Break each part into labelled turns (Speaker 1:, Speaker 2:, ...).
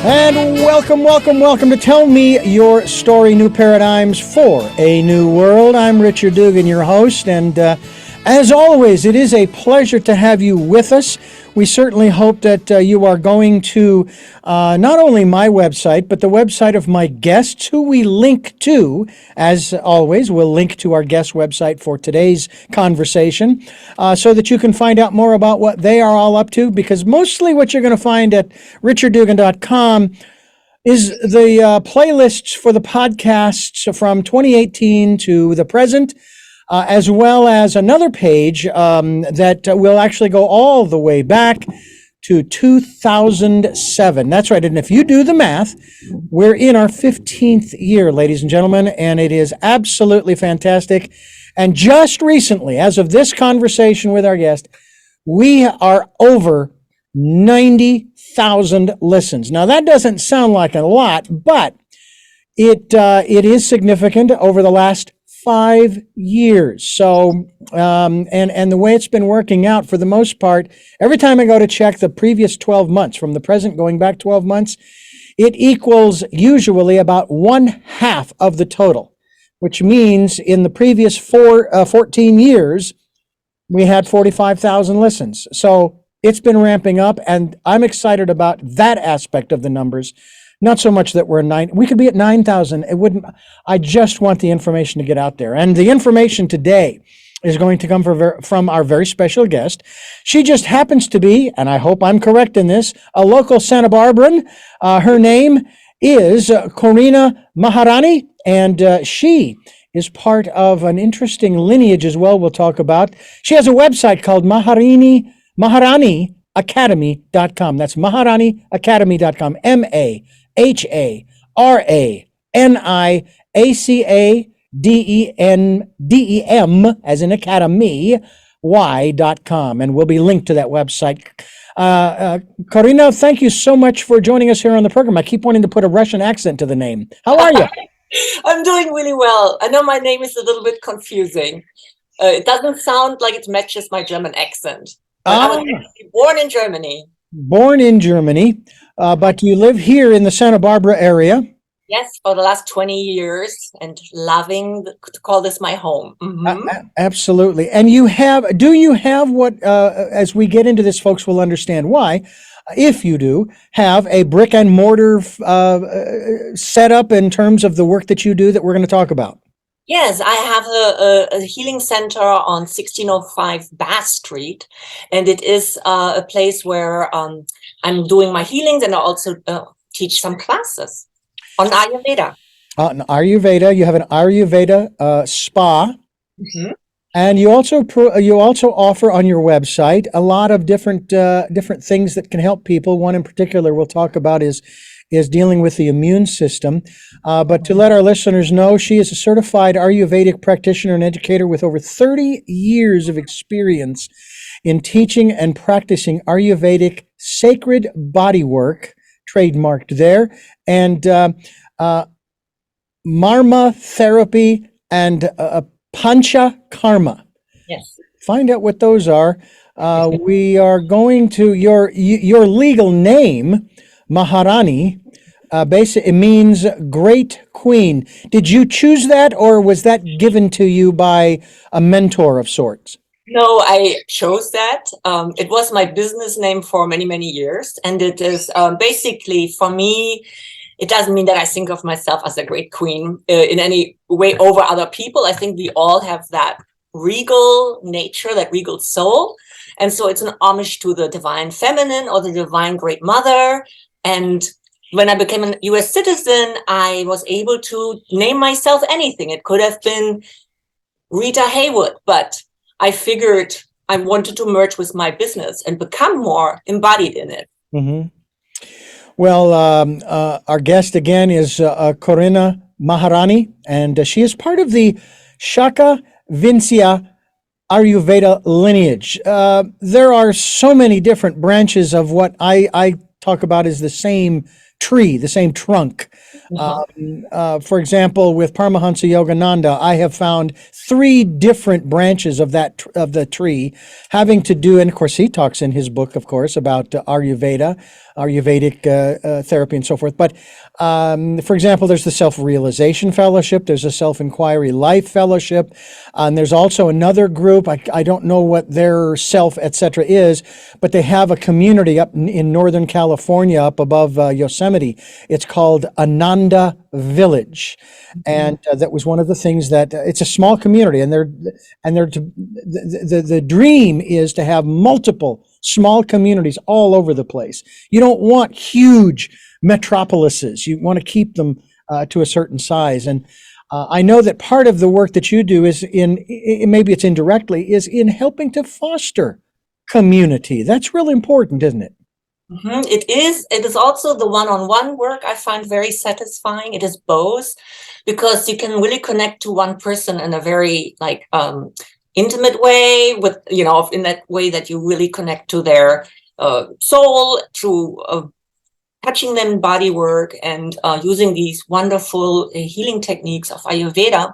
Speaker 1: And welcome to Tell Me Your Story, New Paradigms for a New World. I'm Richard Dugan, your host, and as always, it is a pleasure to have you with us. We certainly hope that you are going to not only my website, but the website of my guests, who we link to. As always, we'll link to our guest website for today's conversation so that you can find out more about what they are all up to, because mostly what you're going to find at richarddugan.com is the playlists for the podcasts from 2018 to the present, as well as another page that will actually go all the way back to 2007. That's right. And if you do the math, we're in our 15th year, ladies and gentlemen, and it is absolutely fantastic. And just recently, as of this conversation with our guest, we are over 90,000 listens. Now, that doesn't sound like a lot, but it is significant over the last 5 years. So, and the way it's been working out for the most part, every time I go to check the previous 12 months, from the present going back 12 months, it equals usually about 1/2 of the total, which means in the previous 14 years, we had 45,000 listens. So it's been ramping up, and I'm excited about that aspect of the numbers. Not so much that we could be at 9,000. I just want the information to get out there. And the information today is going to come from our very special guest. She just happens to be, and I hope I'm correct in this, a local Santa Barbaran. Her name is Corinna Maharani, and she is part of an interesting lineage as well we'll talk about. She has a website called MaharaniAcademy.com. That's MaharaniAcademy.com. MaharaniAcadem, as in academy, y.com. And we'll be linked to that website. Corinna, thank you so much for joining us here on the program. I keep wanting to put a Russian accent to the name. How are you?
Speaker 2: I'm doing really well. I know my name is a little bit confusing. It doesn't sound like it matches my German accent. I was actually born in Germany.
Speaker 1: Born in Germany, but you live here in the Santa Barbara area.
Speaker 2: Yes, for the last 20 years, and loving to call this my home. Mm-hmm.
Speaker 1: Absolutely. And do you have what, as we get into this, folks will understand why, if you do, have a brick and mortar setup in terms of the work that you do that we're going to talk about?
Speaker 2: Yes, I have a healing center on 1605 Bass Street, and it is a place where I'm doing my healings, and I also teach some classes on Ayurveda.
Speaker 1: You have an Ayurveda Spa,
Speaker 2: mm-hmm.
Speaker 1: And you also offer on your website a lot of different things that can help people. One in particular we'll talk about is dealing with the immune system. But to let our listeners know, she is a certified Ayurvedic practitioner and educator with over 30 years of experience in teaching and practicing Ayurvedic sacred body work, trademarked there, and marma therapy and pancha karma.
Speaker 2: Yes.
Speaker 1: Find out what those are. We are going to your legal name, Maharani. Basically, it means great queen. Did you choose that, or was that given to you by a mentor of sorts?
Speaker 2: No, I chose that. It was my business name for many, many years. And it is basically, for me, it doesn't mean that I think of myself as a great queen in any way over other people. I think we all have that regal nature, that regal soul. And so it's an homage to the divine feminine or the divine great mother. And when I became a US citizen, I was able to name myself anything. It could have been Rita Haywood, but I figured I wanted to merge with my business and become more embodied in it.
Speaker 1: Mm-hmm. Well, our guest again is Corinna Maharani, and she is part of the Shaka Vinsya Ayurveda lineage. There are so many different branches of what I talk about as the same tree, the same trunk. For example, with Paramahansa Yogananda, I have found 3 different branches of the tree having to do, and of course he talks in his book, of course, about Ayurvedic therapy and so forth. But for example, there's the Self-Realization Fellowship, there's a Self-Inquiry Life Fellowship, and there's also another group, I don't know what their self, etc. is, but they have a community up in Northern California, up above Yosemite. It's called Ananda Village, and that was one of the things that it's a small community, and the dream is to have multiple small communities all over the place. You don't want huge metropolises. You want to keep them to a certain size. And I know that part of the work that you do is maybe it's indirectly, is in helping to foster community. That's really important, isn't it?
Speaker 2: It is. It is also the one-on-one work I find very satisfying. It is both, because you can really connect to one person in a very intimate way, with in that way that you really connect to their soul through touching them in body work and using these wonderful healing techniques of Ayurveda.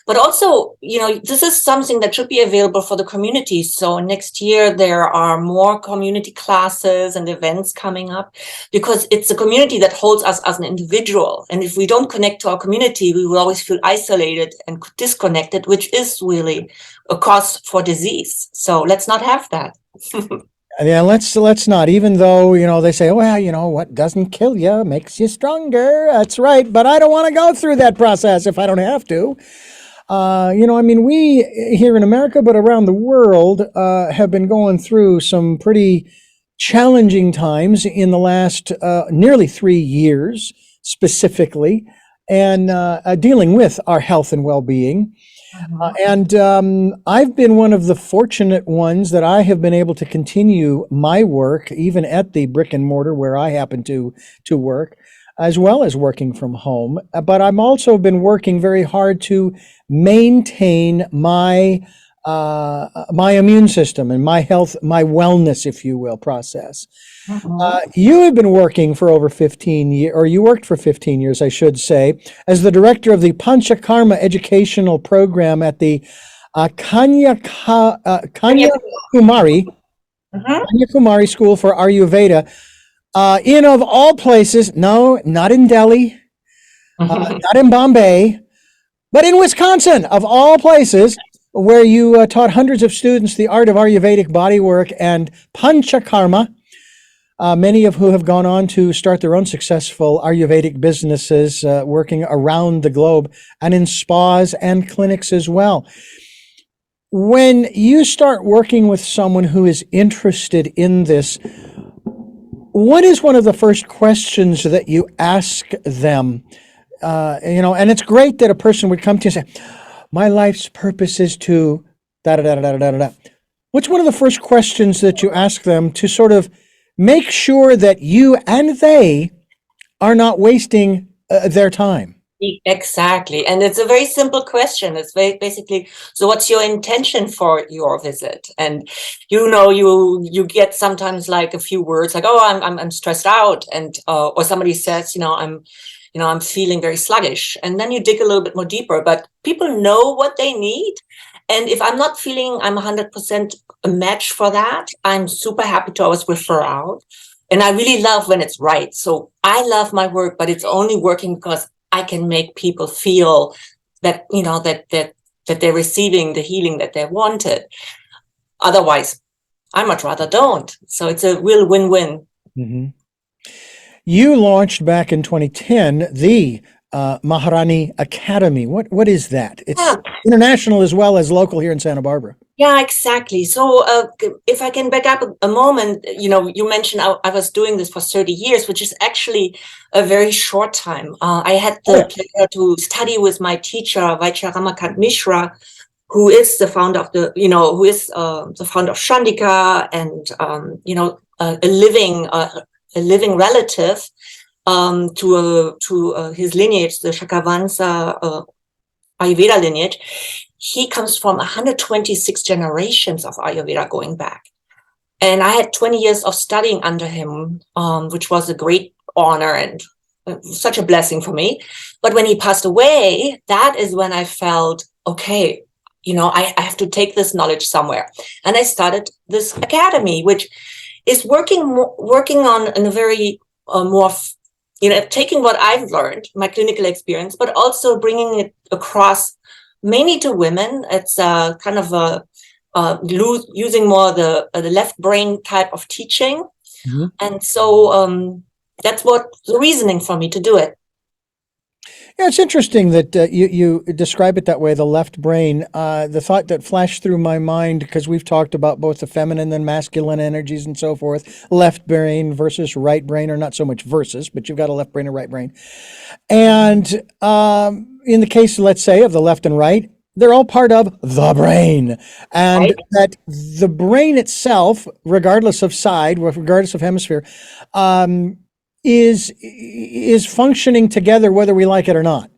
Speaker 2: But also, this is something that should be available for the community. So next year, there are more community classes and events coming up, because it's a community that holds us as an individual. And if we don't connect to our community, we will always feel isolated and disconnected, which is really a cause for disease. So let's not have that.
Speaker 1: Yeah, let's not, even though, they say, well, what doesn't kill you makes you stronger. That's right. But I don't want to go through that process if I don't have to. We here in America, but around the world, have been going through some pretty challenging times in the last nearly 3 years specifically, and dealing with our health and well-being. And I've been one of the fortunate ones that I have been able to continue my work, even at the brick and mortar where I happen to work, as well as working from home. But I'm also been working very hard to maintain my immune system and my health, my wellness, if you will, process. You have been working for over 15 years, or you worked for 15 years, I should say, as the director of the Panchakarma educational program at the Kanyakumari School for Ayurveda. In, of all places, no, not in Delhi, not in Bombay, but in Wisconsin, of all places, where you taught hundreds of students the art of Ayurvedic bodywork and Panchakarma, many of who have gone on to start their own successful Ayurvedic businesses, working around the globe and in spas and clinics as well. When you start working with someone who is interested in this, what is one of the first questions that you ask them? And it's great that a person would come to you and say, my life's purpose is to da-da-da-da-da-da-da. What's one of the first questions that you ask them to sort of make sure that you and they are not wasting their time?
Speaker 2: Exactly. And it's a very simple question. It's basically, so what's your intention for your visit? And you get sometimes like a few words like, oh, I'm stressed out, and or somebody says, I'm feeling very sluggish. And then you dig a little bit more deeper, but people know what they need. And if I'm not feeling I'm 100% a match for that, I'm super happy to always refer out. And I really love when it's right. So I love my work, but it's only working because I can make people feel that, that they're receiving the healing that they wanted. Otherwise, I much rather don't. So it's a real win-win.
Speaker 1: Mm-hmm. You launched back in 2010 the Maharani Academy. What is that? It's international as well as local here in Santa Barbara.
Speaker 2: Yeah, exactly. So if I can back up a moment, you mentioned I was doing this for 30 years, which is actually a very short time. I had the pleasure to study with my teacher, Vaidya Ramakant Mishra, who is the founder of the founder of Chandika, and a living relative to his lineage, the Shakavansa Ayurveda lineage. He comes from 126 generations of Ayurveda going back. And I had 20 years of studying under him, which was a great honor and such a blessing for me. But when he passed away, that is when I felt, okay, I have to take this knowledge somewhere. And I started this academy, which is working on in a very more, taking what I've learned, my clinical experience, but also bringing it across mainly to women. It's kind of using more the left brain type of teaching. Mm-hmm. And so that's what the reasoning for me to do it.
Speaker 1: Yeah, it's interesting that you describe it that way, the left brain. The thought that flashed through my mind, because we've talked about both the feminine and masculine energies and so forth, left brain versus right brain, or not so much versus, but you've got a left brain and right brain. And in the case, let's say, of the left and right, they're all part of the brain. And right. That the brain itself, regardless of side, regardless of hemisphere, is functioning together whether we like it or not.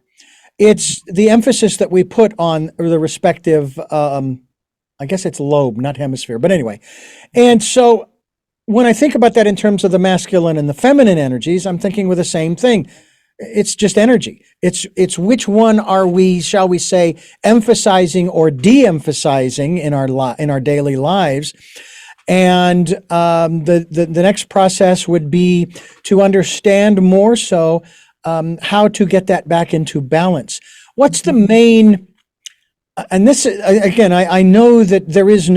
Speaker 1: It's the emphasis that we put on the respective, I guess it's lobe, not hemisphere, but anyway. And so when I think about that in terms of the masculine and the feminine energies, I'm thinking with the same thing. It's just energy. It's which one are we, shall we say, emphasizing or de-emphasizing in our daily lives. And the next process would be to understand more so how to get that back into balance. What's the main, and this, again, I know that there's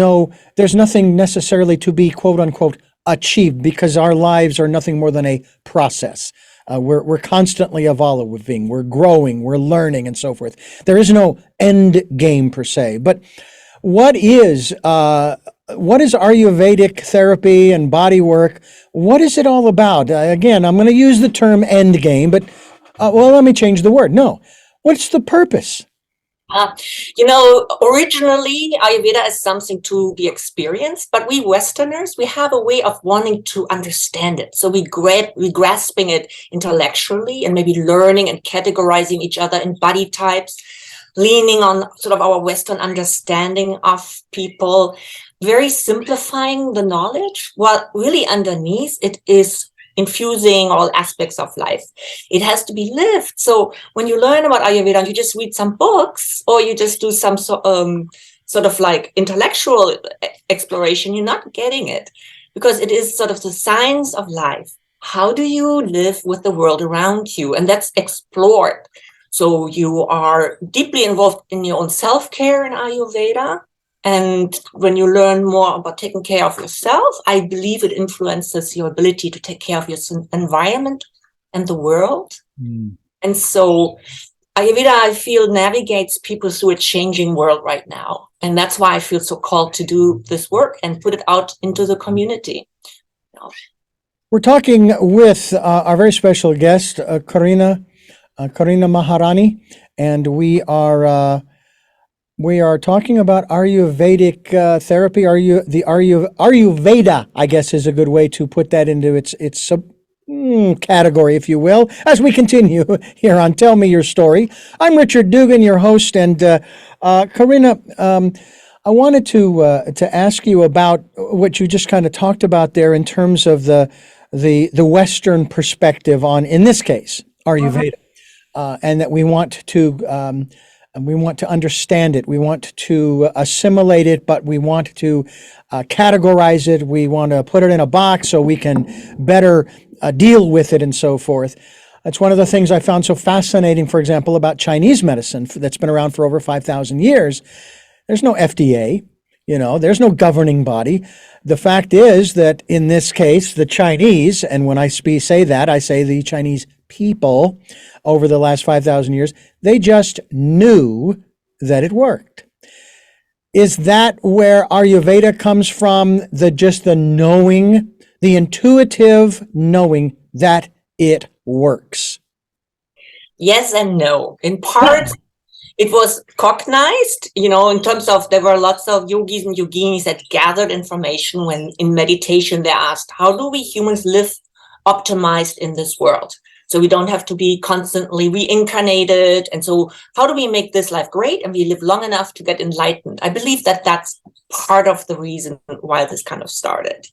Speaker 1: nothing necessarily to be quote unquote achieved, because our lives are nothing more than a process. We're constantly evolving, we're growing, we're learning, and so forth. There is no end game per se, but what is Ayurvedic therapy and body work? What is it all about? Again, I'm going to use the term end game, but let me change the word. No, what's the purpose?
Speaker 2: Originally Ayurveda is something to be experienced, but we Westerners, we have a way of wanting to understand it. So we grasping it intellectually and maybe learning and categorizing each other in body types, leaning on sort of our Western understanding of people, very simplifying the knowledge, while really underneath it is infusing all aspects of life. It has to be lived. So when you learn about Ayurveda, you just read some books or you just do some sort of like intellectual exploration, you're not getting it, because it is sort of the science of life. How do you live with the world around you? And that's explored. So you are deeply involved in your own self-care in Ayurveda. And when you learn more about taking care of yourself, I believe it influences your ability to take care of your environment and the world. Mm. And so Ayurveda, I feel, navigates people through a changing world right now. And that's why I feel so called to do this work and put it out into the community.
Speaker 1: We're talking with our very special guest, Corinna Maharani, and we are talking about Ayurvedic therapy. Ayurveda, I guess, is a good way to put that into its category, if you will, as we continue here on Tell Me Your Story. I'm Richard Dugan, your host, and Corinna, I wanted to ask you about what you just kind of talked about there in terms of the Western perspective on, in this case, Ayurveda, and that we want to understand it. We want to assimilate it, but we want to categorize it. We want to put it in a box so we can better deal with it and so forth. That's one of the things I found so fascinating, for example, about Chinese medicine that's been around for over 5,000 years. There's no FDA, there's no governing body. The fact is that in this case, the Chinese, and when I say that, I say the Chinese people over the last 5,000 years, they just knew that it worked. Is that where Ayurveda comes from? The knowing, the intuitive knowing that it works?
Speaker 2: Yes and no. In part, it was cognized, in terms of, there were lots of yogis and yoginis that gathered information when in meditation they asked, how do we humans live optimized in this world? So we don't have to be constantly reincarnated. And so how do we make this life great and we live long enough to get enlightened? I believe that that's part of the reason why this kind of started.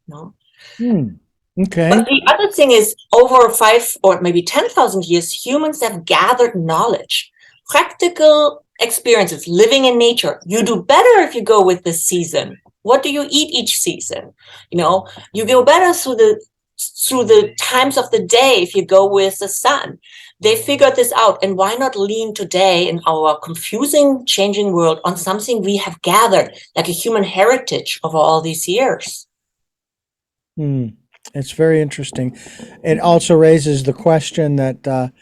Speaker 1: Okay.
Speaker 2: But the other thing is, over 5 or maybe 10,000 years, humans have gathered knowledge, practical experiences, living in nature. You do better if you go with the season. What do you eat each season? You know, you go better through the times of the day if you go with the sun. They figured this out. And why not lean today in our confusing, changing world on something we have gathered, like a human heritage over all these years?
Speaker 1: It's very interesting. It also raises the question that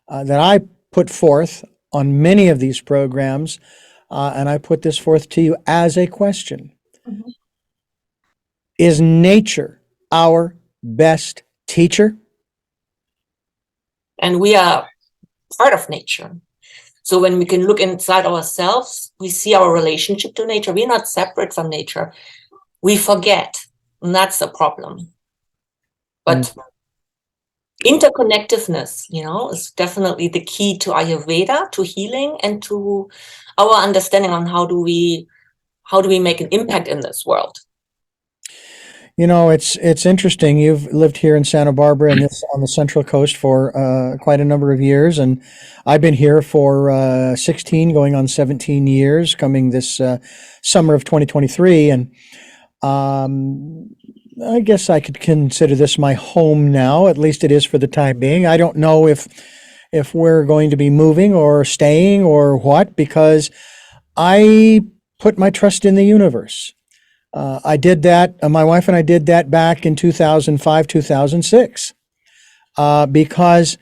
Speaker 1: I put forth on many of these programs, and I put this forth to you as a question.
Speaker 2: Mhm.
Speaker 1: Is nature our best teacher?
Speaker 2: And we are part of nature. So when we can look inside ourselves, we see our relationship to nature. We're not separate from nature. We forget, and that's the problem. But interconnectedness, is definitely the key to Ayurveda, to healing, and to our understanding on how do we make an impact in this world.
Speaker 1: It's interesting. You've lived here in Santa Barbara and this on the Central Coast for quite a number of years, and I've been here for 16, going on 17 years, coming this summer of 2023, and I guess I could consider this my home now. At least it is for the time being. I don't know if we're going to be moving or staying or what, because I put my trust in the universe. I did that. My wife and I did that back in 2005, 2006, because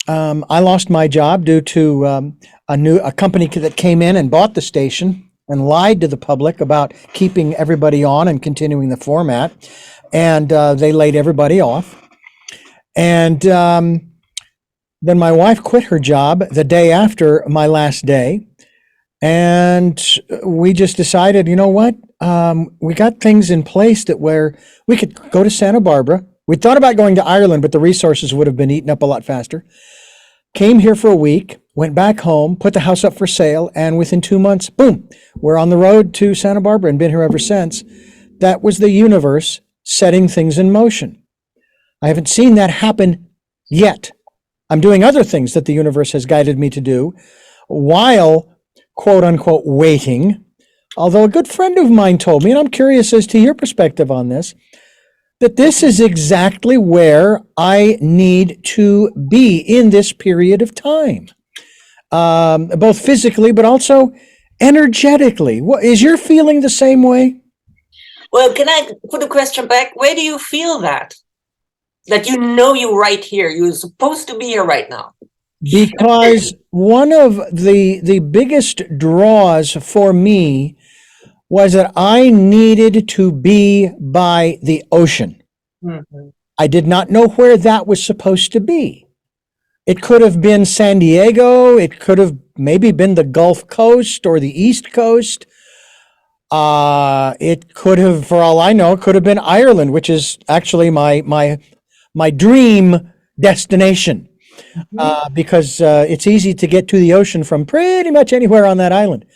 Speaker 1: I lost my job due to a company that came in and bought the station and lied to the public about keeping everybody on and continuing the format, and they laid everybody off. And then my wife quit her job the day after my last day, and we just decided, you know what? We got things in place that where we could go to Santa Barbara. We thought about going to Ireland, but the resources would have been eaten up a lot faster. Came here for a week, went back home, put the house up for sale, and within 2 months, boom, we're on the road to Santa Barbara and been here ever since. That was the universe setting things in motion. I haven't seen that happen yet. I'm doing other things that the universe has guided me to do while, quote unquote, waiting. Although a good friend of mine told me, and I'm curious as to your perspective on this, that this is exactly where I need to be in this period of time, both physically but also energetically. Is your feeling the same way?
Speaker 2: Well, can I put a question back? Where do you feel that you're right here? You're supposed to be here right now.
Speaker 1: Because one of the biggest draws for me was that I needed to be by the ocean. Mm-hmm. I did not know where that was supposed to be. It could have been San Diego. It could have maybe been the Gulf Coast or the East Coast. It could have, for all I know, could have been Ireland, which is actually my dream destination. Because it's easy to get to the ocean from pretty much anywhere on that island.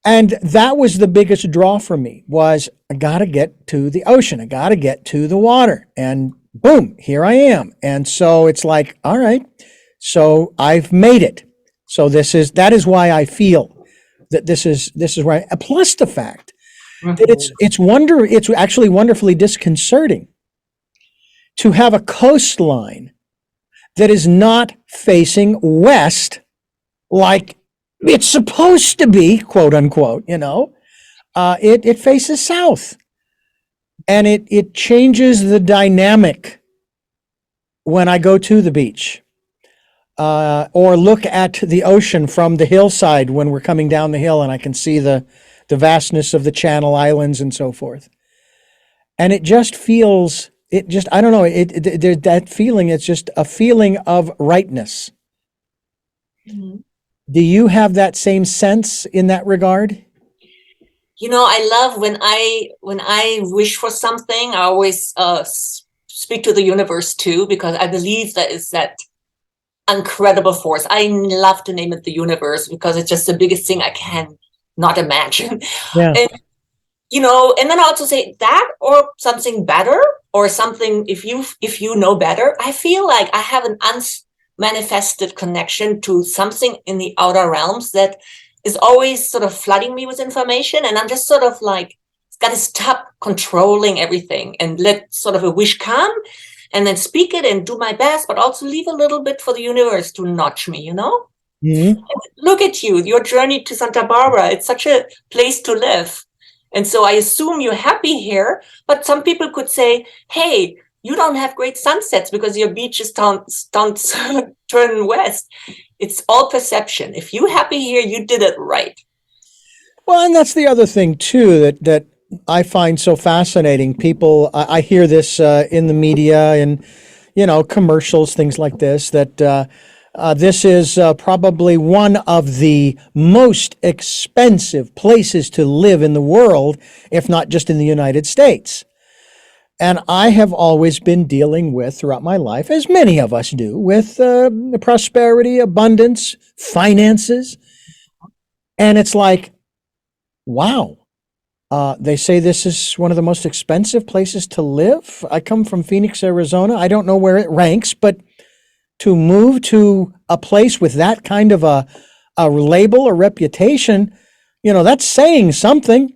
Speaker 1: And that was the biggest draw for me, was I got to get to the ocean. I got to get to the water. And boom, here I am. And so it's like, all right, so I've made it. So that is why I feel that this is where plus the fact that it's actually wonderfully disconcerting to have a coastline that is not facing west like it's supposed to be, quote unquote, it faces south. And it changes the dynamic when I go to the beach or look at the ocean from the hillside when we're coming down the hill and I can see the vastness of the Channel Islands and so forth. And it just feels, I don't know, that feeling, it's just a feeling of rightness. Mm-hmm. Do you have that same sense in that regard?
Speaker 2: I love when I wish for something, I always speak to the universe too, because I believe that is that incredible force. I love to name it the universe because it's just the biggest thing I can not imagine. Yeah. And and then I also say that or something better or something, if you know better. I feel like I have an unmanifested connection to something in the outer realms that is always sort of flooding me with information. And I'm just sort of like, got to stop controlling everything and let sort of a wish come and then speak it and do my best, but also leave a little bit for the universe to nudge me,
Speaker 1: Mm-hmm.
Speaker 2: Look at you, your journey to Santa Barbara. It's such a place to live. And so I assume you're happy here, but some people could say, hey, you don't have great sunsets because your beaches don't turn west. It's all perception. If you're happy here, you did it right.
Speaker 1: Well, and that's the other thing too that I find so fascinating. People, I hear this in the media and commercials, things like this. That this is probably one of the most expensive places to live in the world, if not just in the United States. And I have always been dealing with, throughout my life, as many of us do, with prosperity, abundance, finances. And it's like, wow. They say this is one of the most expensive places to live. I come from Phoenix, Arizona. I don't know where it ranks, but to move to a place with that kind of a label or reputation, that's saying something,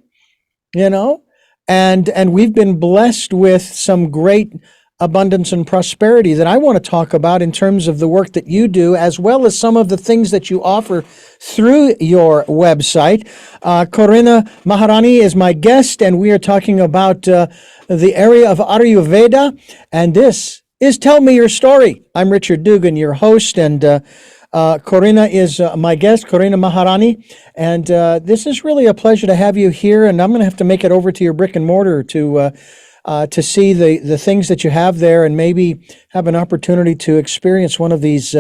Speaker 1: you know, and we've been blessed with some great abundance and prosperity that I want to talk about in terms of the work that you do, as well as some of the things that you offer through your website. Corinna Maharani is my guest, and we are talking about the area of Ayurveda, and this is Tell Me Your Story. I'm Richard Dugan, your host, and Corinna is my guest, Corinna Maharani, and this is really a pleasure to have you here, and I'm going to have to make it over to your brick and mortar to see the things that you have there, and maybe have an opportunity to experience one of these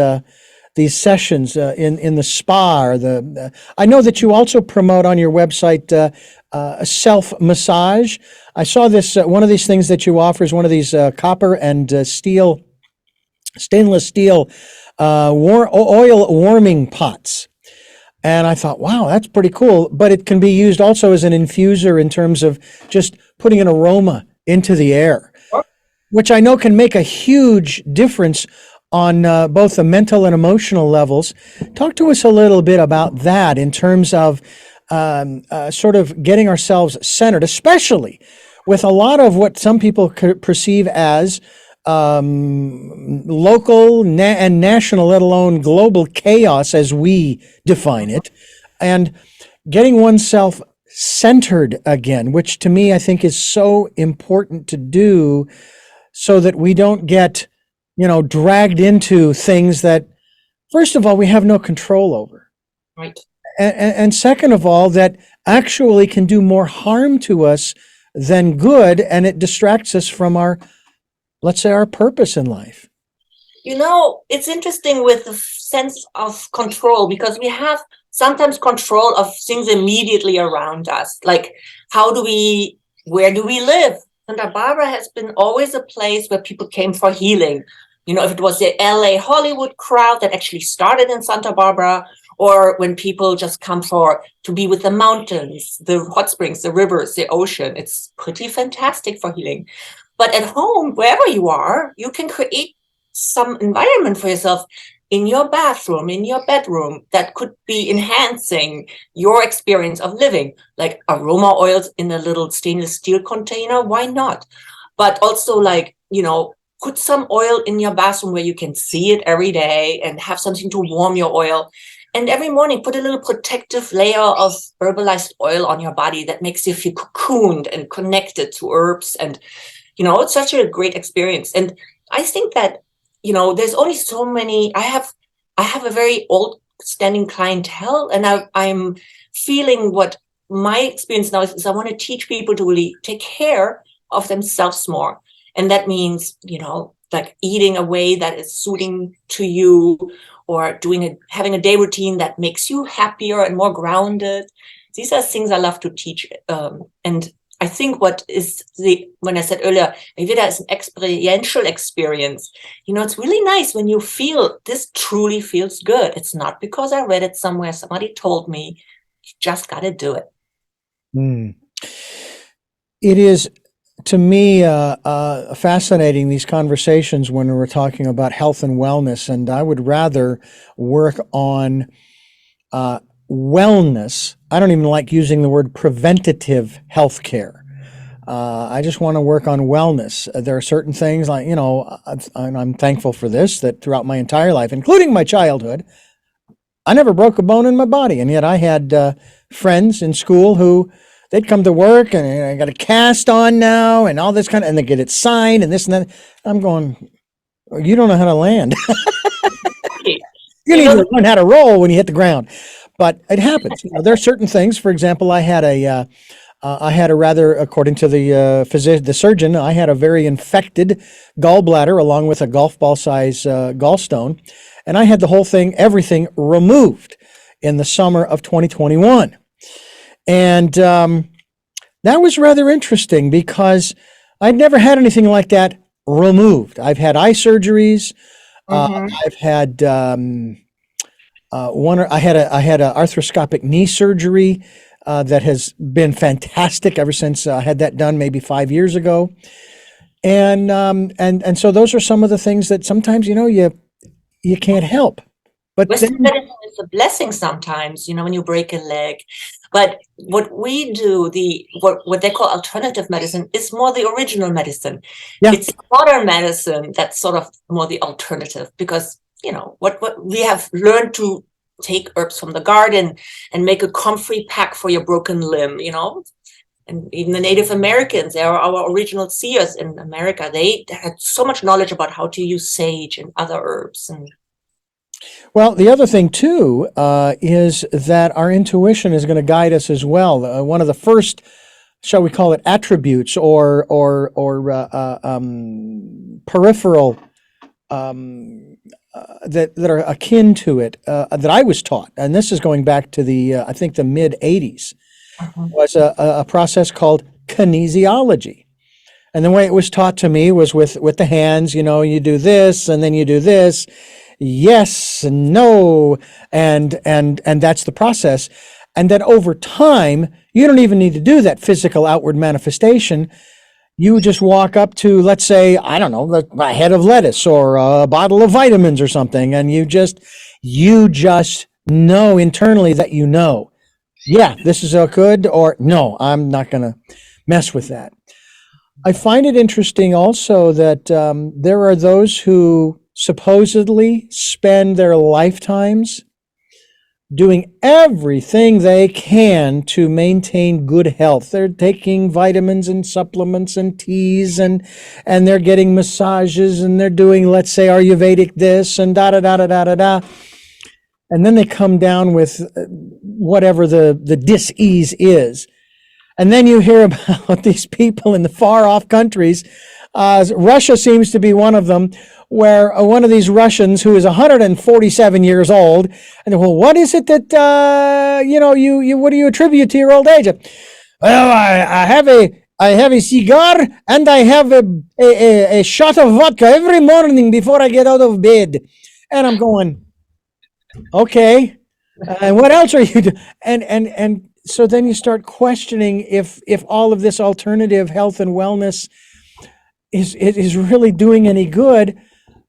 Speaker 1: sessions in the spa. Or I know that you also promote on your website self massage. I saw this one of these things that you offer is one of these copper and stainless steel oil warming pots. And I thought, wow, that's pretty cool. But it can be used also as an infuser in terms of just putting an aroma into the air, which I know can make a huge difference on both the mental and emotional levels. Talk to us a little bit about that in terms of sort of getting ourselves centered, especially with a lot of what some people perceive as local and national, let alone global chaos as we define it, and getting oneself centered again, which to me I think is so important to do so that we don't get, dragged into things that, first of all, we have no control over.
Speaker 2: Right.
Speaker 1: And second of all, that actually can do more harm to us than good, and it distracts us from let's say, our purpose in life.
Speaker 2: It's interesting with the sense of control, because we have sometimes control of things immediately around us. Like, where do we live? Santa Barbara has been always a place where people came for healing. If it was the LA Hollywood crowd that actually started in Santa Barbara, or when people just come to be with the mountains, the hot springs, the rivers, the ocean, it's pretty fantastic for healing. But at home, wherever you are, you can create some environment for yourself in your bathroom, in your bedroom, that could be enhancing your experience of living, like aroma oils in a little stainless steel container. Why not? But also, put some oil in your bathroom where you can see it every day and have something to warm your oil. And every morning, put a little protective layer of herbalized oil on your body that makes you feel cocooned and connected to herbs. And it's such a great experience. And I think that, there's only so many. I have a very old standing clientele, and I'm feeling what my experience now is I want to teach people to really take care of themselves more. And that means, like eating a way that is suiting to you, or having a day routine that makes you happier and more grounded. These are things I love to teach. And I think when I said earlier, Ayurveda is an experiential experience. It's really nice when you feel this truly feels good. It's not because I read it somewhere, somebody told me. You just got to do it.
Speaker 1: Mm. It is, to me, fascinating, these conversations when we're talking about health and wellness. And I would rather work on wellness. I don't even like using the word preventative health care. I just want to work on wellness. There are certain things like, and I'm thankful for this, that throughout my entire life, including my childhood, I never broke a bone in my body. And yet I had friends in school who they'd come to work and I got a cast on now and all this and they get it signed and this and that. I'm going, you don't know how to land. You need to learn how to roll when you hit the ground. But it happens. There are certain things. For example, I had a rather, according to the surgeon, I had a very infected gallbladder along with a golf ball size gallstone. And I had the whole thing, everything removed in the summer of 2021. And that was rather interesting because I'd never had anything like that removed. I've had eye surgeries. I've had I had a arthroscopic knee surgery that has been fantastic ever since I had that done maybe 5 years ago. And so those are some of the things that sometimes, you can't help. But
Speaker 2: Western medicine is a blessing sometimes, when you break a leg. But what we do, what they call alternative medicine, is more the original medicine. Yeah. It's modern medicine that's sort of more the alternative because, what we have learned to take herbs from the garden and make a comfrey pack for your broken limb, And even the Native Americans, they are our original seers in America. They had so much knowledge about how to use sage and other herbs.
Speaker 1: Well, the other thing too is that our intuition is going to guide us as well. One of the first, shall we call it, attributes or peripheral that are akin to it that I was taught, and this is going back to the I think the mid '80s, was a process called kinesiology. And the way it was taught to me was with the hands. You do this and then you do this. Yes and no, and that's the process. And then over time, you don't even need to do that physical outward manifestation. You just walk up to, let's say, I don't know, a head of lettuce or a bottle of vitamins or something, and you just know internally that yeah, this is good, or no, I'm not going to mess with that. I find it interesting also that there are those who supposedly spend their lifetimes doing everything they can to maintain good health. They're taking vitamins and supplements and teas and they're getting massages and they're doing, let's say, Ayurvedic this and da da da da da da da. And then they come down with whatever the dis-ease is. And then you hear about these people in the far off countries. Russia seems to be one of them, where one of these Russians who is 147 years old, and well, what is it that you what do you attribute to your old age? Well, I have a cigar and I have a shot of vodka every morning before I get out of bed, and I'm going, okay, and what else are you doing? And so then you start questioning if all of this alternative health and wellness is really doing any good.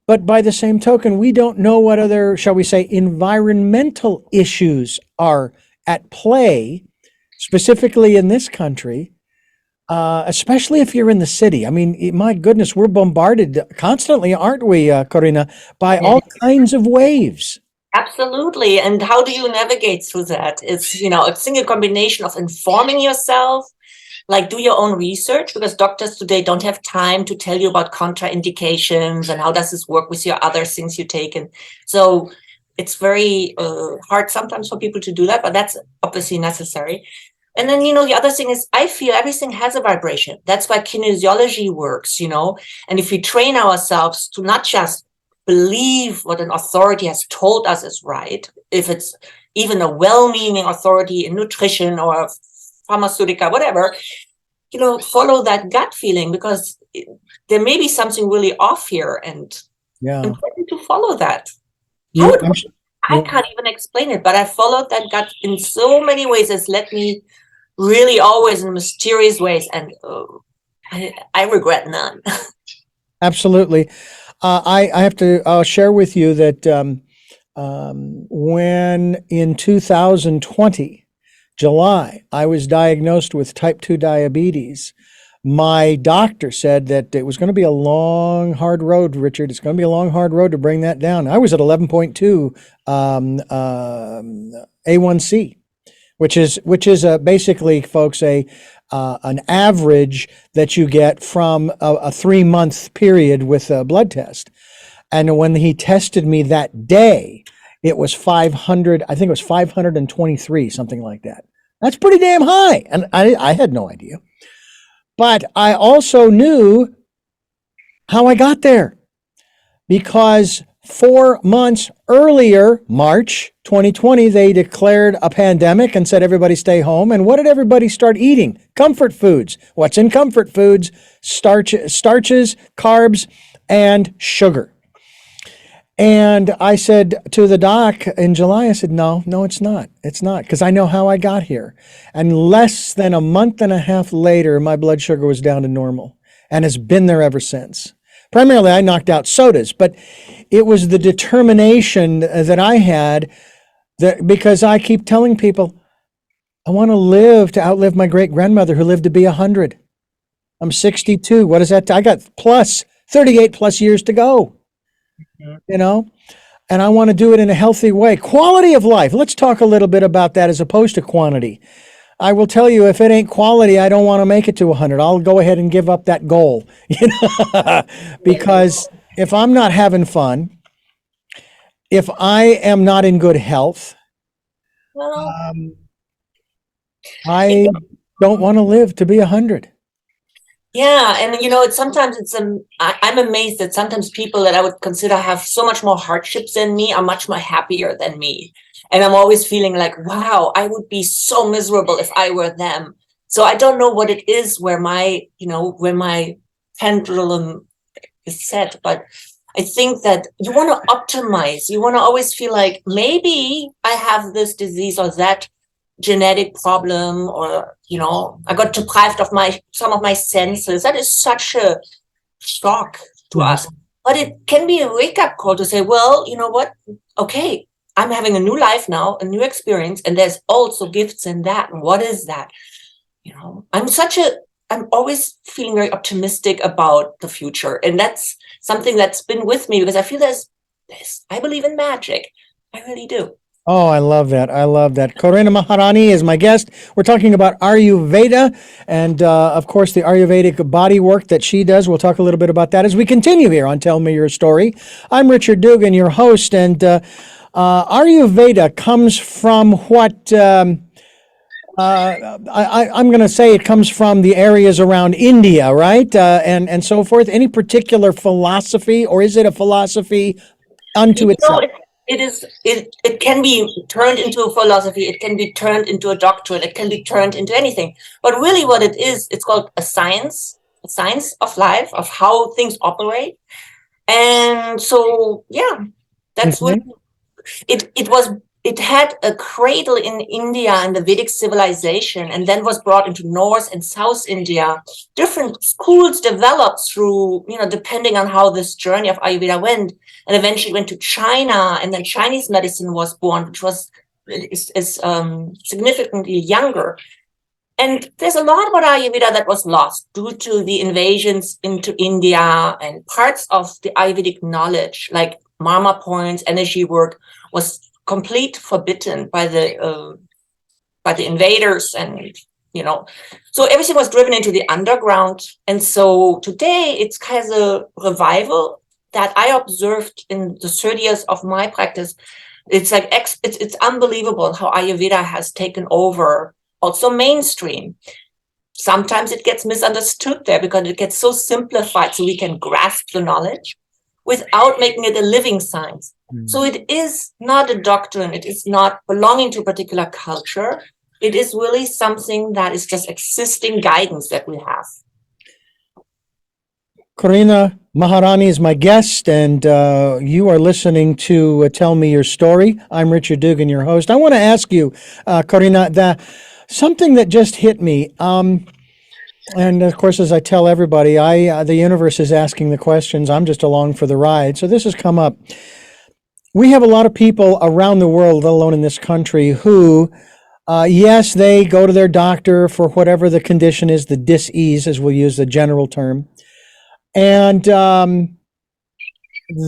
Speaker 1: But by the same token, we don't know what other, shall we say, environmental issues are at play, specifically in this country, especially if you're in the city. I mean, my goodness, we're bombarded constantly, aren't we, Corinna, by all kinds of waves.
Speaker 2: Absolutely. And how do you navigate through that? It's, a single combination of informing yourself, like do your own research, because doctors today don't have time to tell you about contraindications and how does this work with your other things you take. And so it's very hard sometimes for people to do that, but that's obviously necessary. And then, the other thing is I feel everything has a vibration. That's why kinesiology works, and if we train ourselves to not just believe what an authority has told us is right, if it's even a well-meaning authority in nutrition or pharmaceutica, whatever, follow that gut feeling, because there may be something really off here, and important to follow that. I can't even explain it, but I followed that gut in so many ways. It's let me really always in mysterious ways, and I regret none.
Speaker 1: Absolutely. I have to, I'll share with you that when in 2020, July, I was diagnosed with type 2 diabetes. My doctor said that it was going to be a long, hard road, Richard. It's going to be a long, hard road to bring that down. I was at 11.2 A1C, which is basically, folks, an average that you get from a 3-month period with a blood test. And when he tested me that day, it was 500. I think it was 523, something like that. That's pretty damn high, and I had no idea. But I also knew how I got there, because 4 months earlier, March 2020, they declared a pandemic and said everybody stay home. And what did everybody start eating? Comfort foods. What's in comfort foods? Starches, carbs, and sugar. And I said to the doc in July, I said, no, it's not. It's not, because I know how I got here. And less than a month and a half later, my blood sugar was down to normal and has been there ever since. Primarily, I knocked out sodas, but it was the determination that I had, that because I keep telling people, I want to live to outlive my great grandmother who lived to be 100. I'm 62. What is that? I got 38 plus years to go. You know, and I want to do it in a healthy way. Quality of life. Let's talk a little bit about that as opposed to quantity. I will tell you, if it ain't quality, I don't want to make it to 100. I'll go ahead and give up that goal, because if I'm not having fun, if I am not in good health,
Speaker 2: Well,
Speaker 1: I don't want to live to be 100.
Speaker 2: yeah, and sometimes I'm amazed that sometimes people that I would consider have so much more hardships than me are much more happier than me. And I'm always feeling like, wow, I would be so miserable if I were them. So I don't know what it is where my pendulum is set, but I think that you want to optimize. You want to always feel like maybe I have this disease or that genetic problem, or I got deprived of some of my senses. That is such a shock to us, but it can be a wake-up call to say, well, you know what, okay, I'm having a new life now, a new experience, and there's also gifts in that. And what is that? I'm always feeling very optimistic about the future, and that's something that's been with me, because I feel I believe in magic. I really do.
Speaker 1: Oh, I love that. I love that. Corinna Maharani is my guest. We're talking about Ayurveda and, of course, the Ayurvedic body work that she does. We'll talk a little bit about that as we continue here on Tell Me Your Story. I'm Richard Dugan, your host, and Ayurveda comes from what... I'm going to say it comes from the areas around India, right? And so forth. Any particular philosophy, or is it a philosophy unto itself?
Speaker 2: It can be turned into a philosophy. It can be turned into a doctrine. It can be turned into anything. But really what it is, it's called a science of life, of how things operate. And so, yeah, that's what it had a cradle in India and the Vedic civilization, and then was brought into North and South India. Different schools developed through, depending on how this journey of Ayurveda went, and eventually went to China, and then Chinese medicine was born, which is significantly younger. And there's a lot about Ayurveda that was lost due to the invasions into India, and parts of the Ayurvedic knowledge, like Marma points, energy work, was complete forbidden by the invaders, and so everything was driven into the underground. And so today it's kind of a revival that I observed in the 30 years of my practice. It's like it's unbelievable how Ayurveda has taken over also mainstream. Sometimes it gets misunderstood there because it gets so simplified so we can grasp the knowledge without making it a living science. So it is not a doctrine. It is not belonging to a particular culture. It is really something that is just existing guidance that we have.
Speaker 1: Corinna Maharani is my guest, and you are listening to Tell Me Your Story. I'm Richard Dugan, your host. I want to ask you, Corinna, something that just hit me. And of course, as I tell everybody, the universe is asking the questions. I'm just along for the ride. So this has come up. We have a lot of people around the world, let alone in this country, who, yes, they go to their doctor for whatever the condition is, the dis-ease, as we'll use the general term, and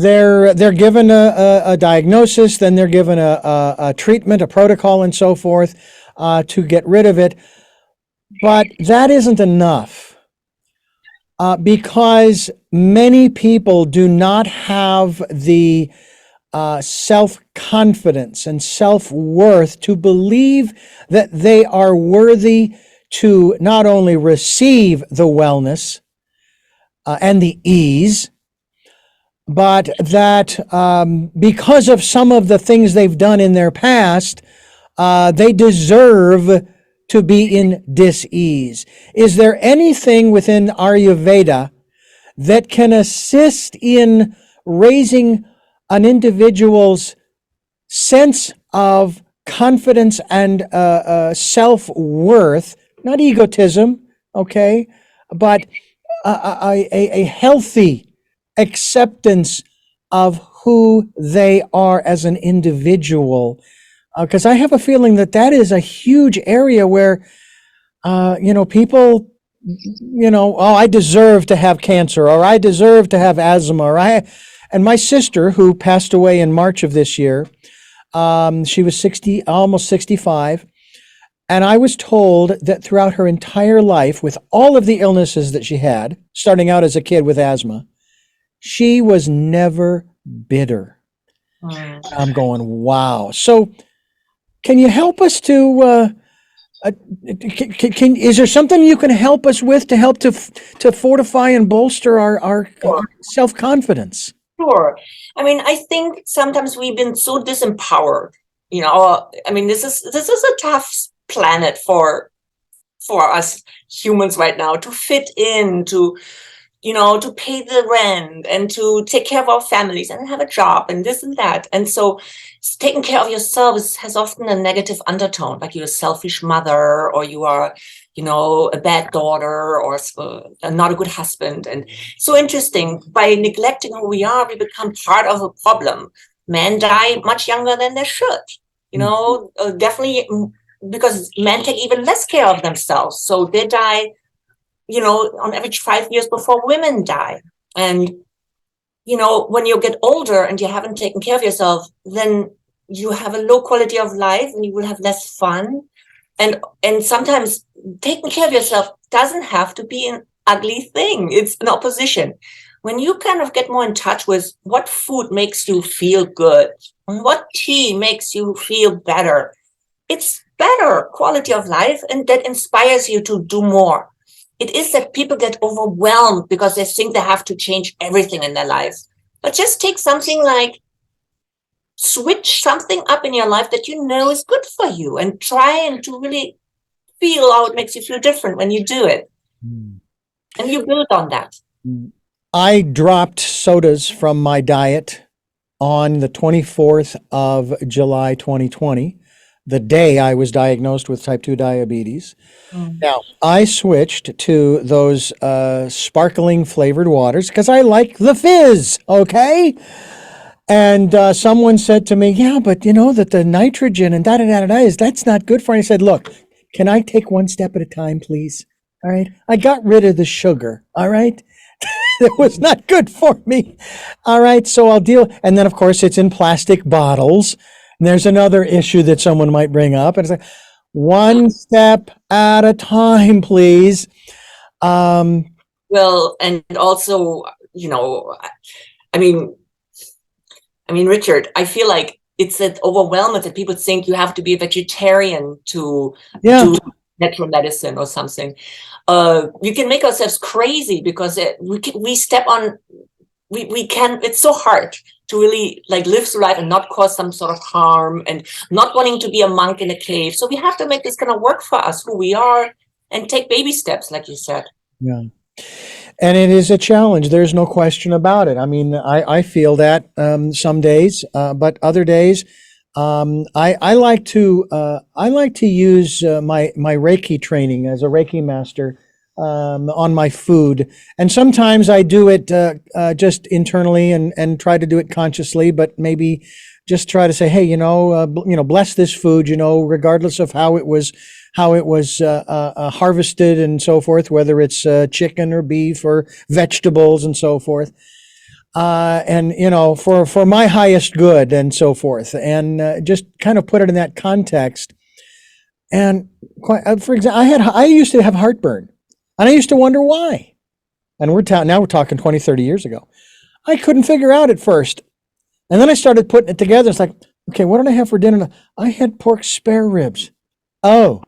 Speaker 1: they're given a diagnosis, then they're given a treatment, a protocol, and so forth to get rid of it. But that isn't enough because many people do not have the self-confidence and self-worth to believe that they are worthy to not only receive the wellness and the ease, but that because of some of the things they've done in their past, they deserve to be in dis-ease. Is there anything within Ayurveda that can assist in raising an individual's sense of confidence and self-worth, not egotism, okay, but a healthy acceptance of who they are as an individual? Because I have a feeling that is a huge area where, people, oh, I deserve to have cancer, or I deserve to have asthma, and my sister, who passed away in March of this year, she was 60, almost 65, and I was told that throughout her entire life, with all of the illnesses that she had, starting out as a kid with asthma, she was never bitter. I'm going, wow. So, can you help us to? Is there something you can help us with to help to fortify and bolster our self-confidence?
Speaker 2: Sure. I mean, I think sometimes we've been so disempowered. I mean, this is a tough planet for us humans right now to fit in, to pay the rent and to take care of our families and have a job and this and that. And so taking care of yourself has often a negative undertone, like you're a selfish mother, or you are, a bad daughter, or not a good husband. And so interesting, by neglecting who we are, we become part of a problem. Men die much younger than they should, definitely, because men take even less care of themselves. So they die, on average 5 years before women die. And, when you get older and you haven't taken care of yourself, then you have a low quality of life and you will have less fun. And sometimes taking care of yourself doesn't have to be an ugly thing. It's an opposition. When you kind of get more in touch with what food makes you feel good and what tea makes you feel better, it's better quality of life, and that inspires you to do more. It is that people get overwhelmed because they think they have to change everything in their lives. But just take something like switch something up in your life that is good for you, and try and to really feel how it makes you feel different when you do it. And you build on that.
Speaker 1: I dropped sodas from my diet on the 24th of July, 2020. The day I was diagnosed with type 2 diabetes. Now, I switched to those sparkling flavored waters because I like the fizz, okay? And someone said to me, yeah, but that the nitrogen and that's not good for you. I said, look, can I take one step at a time, please? All right? I got rid of the sugar, all right? It was not good for me. All right, so I'll deal. And then, of course, it's in plastic bottles. And there's another issue that someone might bring up. And it's like, one step at a time, please.
Speaker 2: Well, and also, I mean, Richard, I feel like it's that overwhelming that people think you have to be a vegetarian to do natural medicine or something. We can make ourselves crazy because we step on, we can, it's so hard to really live through life and not cause some sort of harm, and not wanting to be a monk in a cave. So we have to make this kind of work for us, who we are, and take baby steps, like you said.
Speaker 1: Yeah. And it is a challenge. There's no question about it. I mean, I feel that some days, but other days I like to use my Reiki training as a Reiki master on my food, and sometimes I do it just internally and try to do it consciously, but maybe just try to say, hey, bless this food, regardless of how it was harvested and so forth, whether it's chicken or beef or vegetables and so forth. And for my highest good and so forth, and just kind of put it in that context. And for example, I used to have heartburn, and I used to wonder why. And now we're talking 20, 30 years ago. I couldn't figure out at first, and then I started putting it together. It's like, okay, what did I have for dinner? I had pork spare ribs. Oh,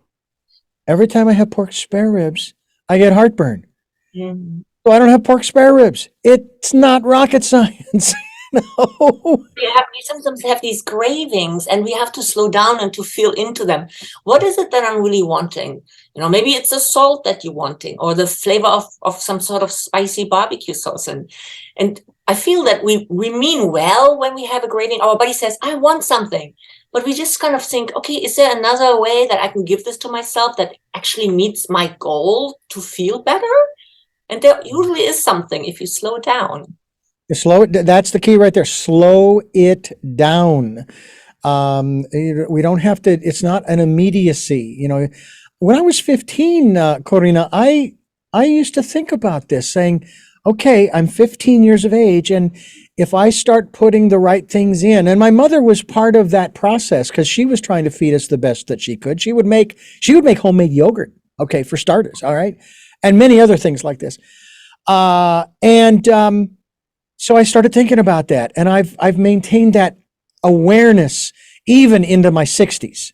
Speaker 1: every time I have pork spare ribs, I get heartburn.
Speaker 2: Mhm.
Speaker 1: So I don't have pork spare ribs. It's not rocket science. No.
Speaker 2: We sometimes have these cravings, and we have to slow down and to feel into them. What is it that I'm really wanting? Maybe it's the salt that you're wanting, or the flavor of some sort of spicy barbecue sauce. And I feel that we mean well when we have a craving. Our body says, I want something. But we just kind of think, okay, is there another way that I can give this to myself that actually meets my goal to feel better? And there usually is something if you slow down.
Speaker 1: That's the key right there. Slow it down. We don't have to, it's not an immediacy. When I was 15, Corinna, I used to think about this, saying, okay, I'm 15 years of age, and if I start putting the right things in, and my mother was part of that process because she was trying to feed us the best that she could. She would make homemade yogurt, okay, for starters, all right, and many other things like this. So I started thinking about that, and I've maintained that awareness even into my 60s.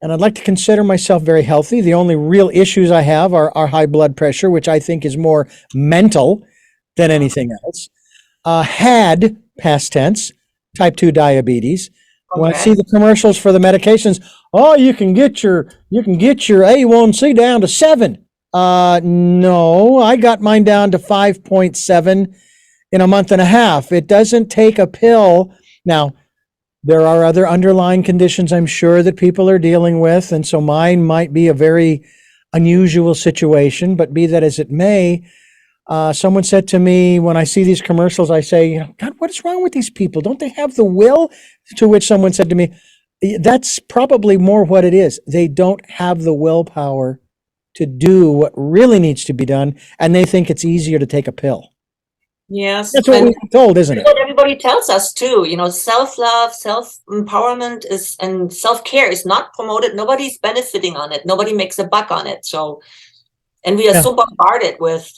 Speaker 1: And I'd like to consider myself very healthy. The only real issues I have are high blood pressure, which I think is more mental than anything else. Had, past tense, type 2 diabetes. When I see the commercials for the medications, oh, you can get your A1C down to 7. No, I got mine down to 5.7 in a month and a half. It doesn't take a pill. Now, there are other underlying conditions I'm sure that people are dealing with, and so mine might be a very unusual situation, but be that as it may, someone said to me, when I see these commercials, I say, God, what is wrong with these people? Don't they have the will? To which someone said to me, that's probably more what it is. They don't have the willpower to do what really needs to be done, and they think it's easier to take a pill.
Speaker 2: Yes.
Speaker 1: That's what we're told, isn't it?
Speaker 2: What everybody tells us too, self-love, self-empowerment and self-care is not promoted. Nobody's benefiting on it. Nobody makes a buck on it. So, and we are so bombarded with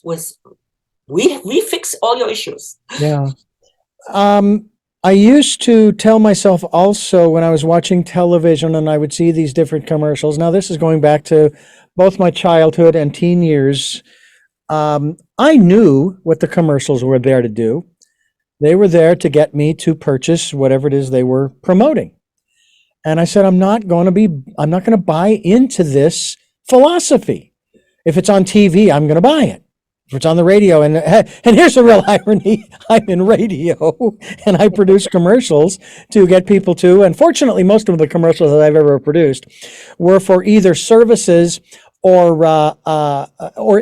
Speaker 2: we fix all your issues.
Speaker 1: Yeah. I used to tell myself also when I was watching television and I would see these different commercials. Now, this is going back to both my childhood and teen years. I knew what the commercials were there to do. They were there to get me to purchase whatever it is they were promoting. And I said, I'm not going to buy into this philosophy. If it's on TV, I'm going to buy it. If it's on the radio, and here's the real irony, I'm in radio and I produce commercials to get people to, and fortunately, most of the commercials that I've ever produced were for either services or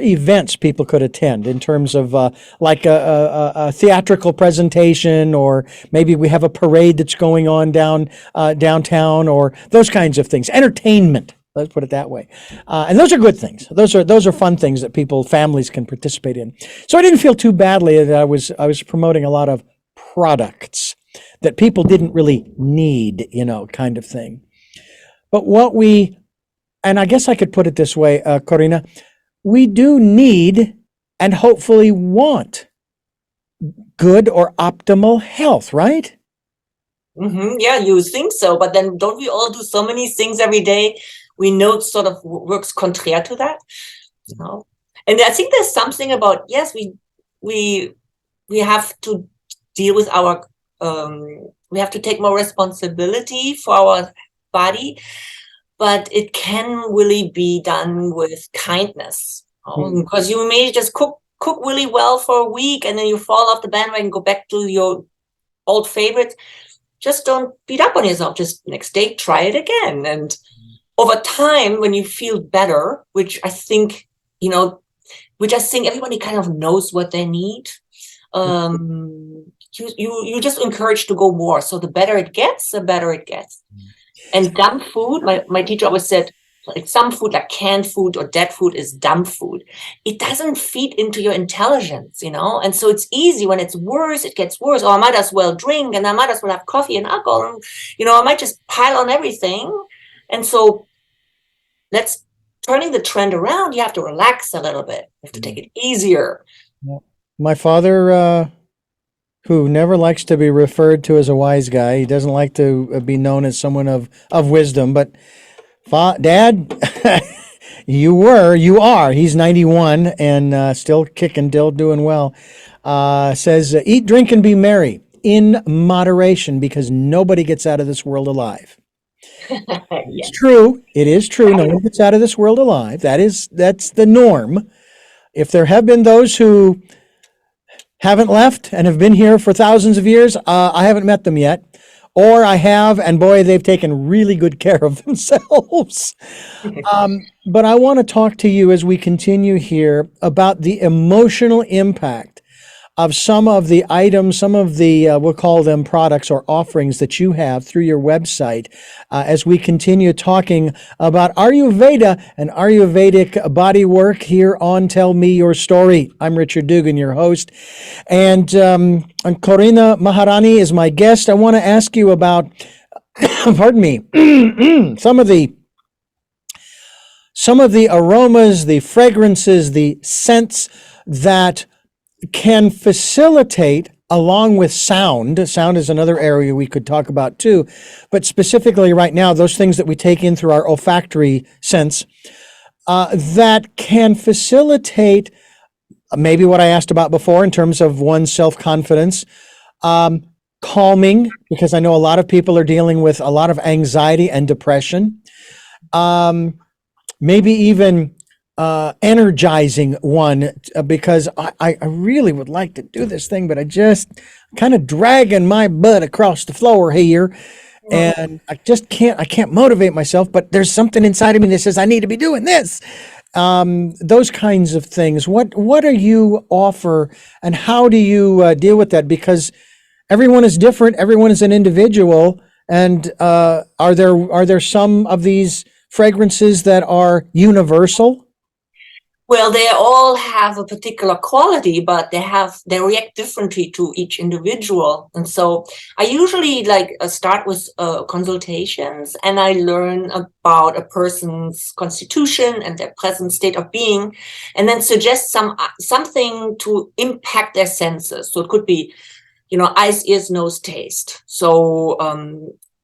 Speaker 1: events people could attend in terms of like a theatrical presentation, or maybe we have a parade that's going on downtown, or those kinds of things. Entertainment, let's put it that way. And those are good things. Those are fun things that families can participate in. So I didn't feel too badly that I was promoting a lot of products that people didn't really need, kind of thing. But and I guess I could put it this way, Corinna, we do need and hopefully want good or optimal health, right?
Speaker 2: Mm-hmm. Yeah, you think so, but then don't we all do so many things every day? We know it sort of works contrary to that, And I think there's something about, yes, we have to deal with our, we have to take more responsibility for our body. But it can really be done with kindness, because you may just cook really well for a week and then you fall off the bandwagon and go back to your old favorites. just don't beat up on yourself. Just next day, try it again. And over time, when you feel better, which I think everybody kind of knows what they need, you just encourage to go more. So the better it gets, the better it gets. And dumb food, my teacher always said, like some food, like canned food or dead food, is dumb food. It doesn't feed into your intelligence, and so it's easy when it's worse, it gets worse. Or I might as well drink, and I might as well have coffee and alcohol, and I might just pile on everything. And so let's turning the trend around. You have to relax a little bit. You have to take it easier.
Speaker 1: My father, who never likes to be referred to as a wise guy, he doesn't like to be known as someone of wisdom, but Dad, you are. He's 91 and still kicking, still doing well. Says, eat, drink, and be merry in moderation, because nobody gets out of this world alive.
Speaker 2: Yes.
Speaker 1: It's true. It is true. No one gets out of this world alive. That's the norm. If there have been those who haven't left and have been here for thousands of years, I haven't met them yet. Or I have, and boy, they've taken really good care of themselves. But I want to talk to you as we continue here about the emotional impact of some of the items, some of the, we'll call them products or offerings that you have through your website, as we continue talking about Ayurveda and Ayurvedic bodywork here on Tell Me Your Story. I'm Richard Dugan, your host, and Corinna Maharani is my guest. I want to ask you about, pardon me, some of the aromas, the fragrances, the scents that can facilitate, along with sound. Sound is another area we could talk about too, but specifically right now, those things that we take in through our olfactory sense, that can facilitate maybe what I asked about before in terms of one's self-confidence, calming, because I know a lot of people are dealing with a lot of anxiety and depression, maybe even energizing one, because I really would like to do this thing, but I just kind of dragging my butt across the floor here, and I can't motivate myself, but there's something inside of me that says I need to be doing this. Those kinds of things. What do you offer, and how do you deal with that? Because everyone is different, everyone is an individual, and are there some of these fragrances that are universal?
Speaker 2: Well, they all have a particular quality, but they react differently to each individual. And so I usually start with consultations, and I learn about a person's constitution and their present state of being, and then suggest something to impact their senses. So it could be, eyes, ears, nose, taste. So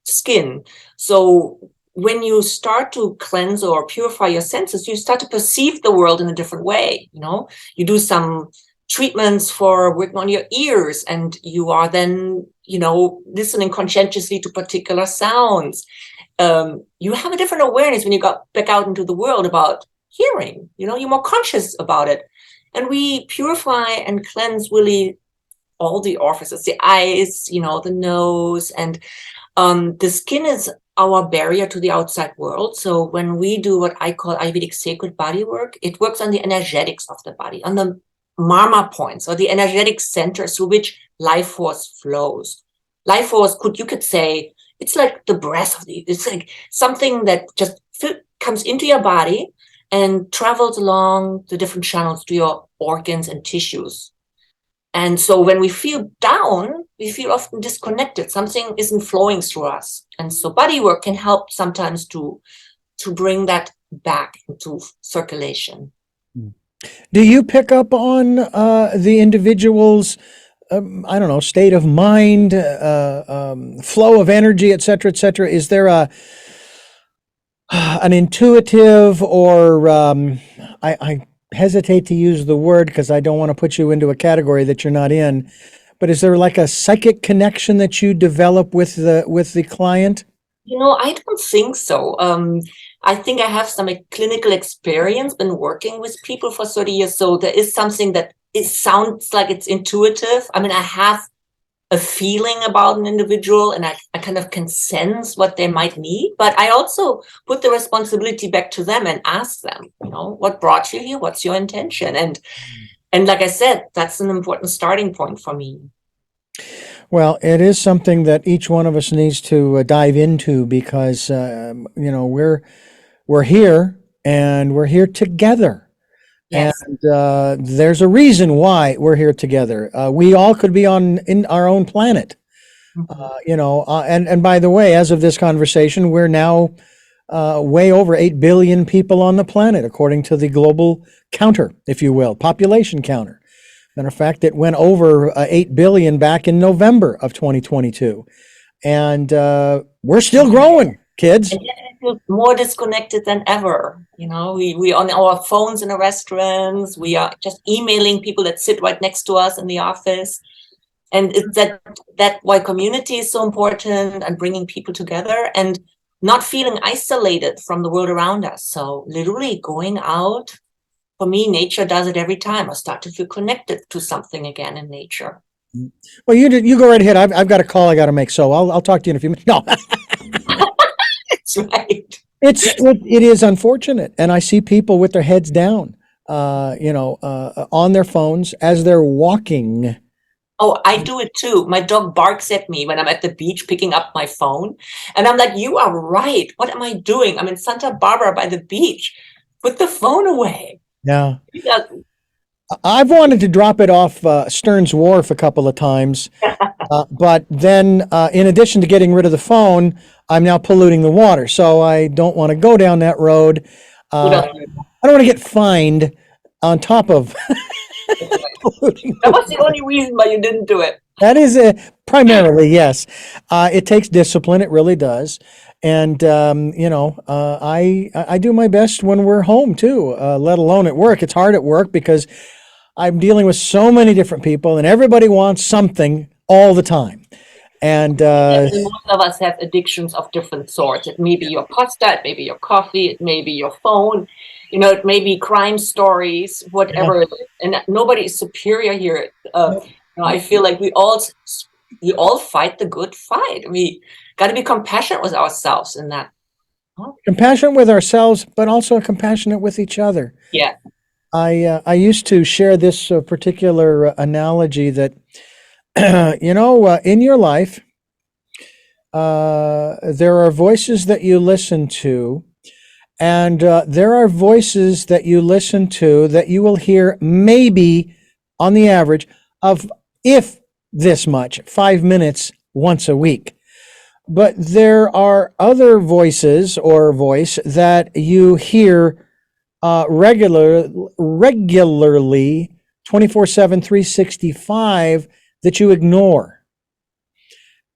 Speaker 2: skin. So when you start to cleanse or purify your senses, you start to perceive the world in a different way. You do some treatments for working on your ears, and you are then, listening conscientiously to particular sounds. You have a different awareness when you got back out into the world about hearing. You're more conscious about it. And we purify and cleanse really all the orifices, the eyes, the nose, and the skin is our barrier to the outside world. So when we do what I call Ayurvedic sacred body work, it works on the energetics of the body, on the marma points, or the energetic centers through which life force flows. Life force, you could say, it's like the breath it's like something that just comes into your body and travels along the different channels to your organs and tissues. And so when we feel down, we feel often disconnected. Something isn't flowing through us. And so body work can help sometimes to bring that back into circulation.
Speaker 1: Do you pick up on the individual's, state of mind, flow of energy, et cetera, et cetera? Is there an intuitive, or I hesitate to use the word because I don't want to put you into a category that you're not in, but is there like a psychic connection that you develop with the client?
Speaker 2: I don't think so. I think I have some clinical experience, been working with people for 30 years. So there is something that it sounds like it's intuitive. I mean, I have a feeling about an individual, and I kind of can sense what they might need, but I also put the responsibility back to them and ask them, what brought you here? What's your intention? And like I said, that's an important starting point for me.
Speaker 1: Well, it is something that each one of us needs to dive into because we're here and we're here together.
Speaker 2: Yes.
Speaker 1: And there's a reason why we're here together. We all could be in our own planet, and by the way, as of this conversation, we're now way over 8 billion people on the planet, according to the global counter, if you will, population counter. Matter of fact, it went over 8 billion back in November of 2022. And we're still growing, kids.
Speaker 2: And yet I feel more disconnected than ever. We on our phones in the restaurants, we are just emailing people that sit right next to us in the office. And it's that why community is so important, and bringing people together and not feeling isolated from the world around us. So literally going out, for me, nature does it every time. I start to feel connected to something again in nature.
Speaker 1: Well, you go right ahead. I've got a call I got to make, so I'll talk to you in a few minutes. No.
Speaker 2: That's right.
Speaker 1: It is unfortunate, and I see people with their heads down, on their phones as they're walking.
Speaker 2: Oh, I do it too. My dog barks at me when I'm at the beach picking up my phone, and I'm like, "You are right. What am I doing? I'm in Santa Barbara by the beach. Put the phone away."
Speaker 1: Yeah. I've wanted to drop it off Stearns Wharf a couple of times, but then in addition to getting rid of the phone, I'm now polluting the water. So I don't want to go down that road. I don't want to get fined on top of polluting.
Speaker 2: That was the only reason why you didn't do it.
Speaker 1: That is primarily, yes. It takes discipline. It really does. And, I do my best when we're home too, let alone at work. It's hard at work because I'm dealing with so many different people and everybody wants something all the time. And
Speaker 2: most of us have addictions of different sorts. It may be your pasta, it may be your coffee, it may be your phone, it may be crime stories, whatever. Yeah. And nobody is superior here. I feel like we all fight the good fight. We got to be compassionate with ourselves in that.
Speaker 1: Compassionate with ourselves, but also compassionate with each other.
Speaker 2: Yeah.
Speaker 1: I used to share this particular analogy that, in your life, there are voices that you listen to, and there are voices that you listen to that you will hear maybe on the average of, if this much, 5 minutes once a week. But there are other voices or voice that you hear regularly 24/7, 365 that you ignore.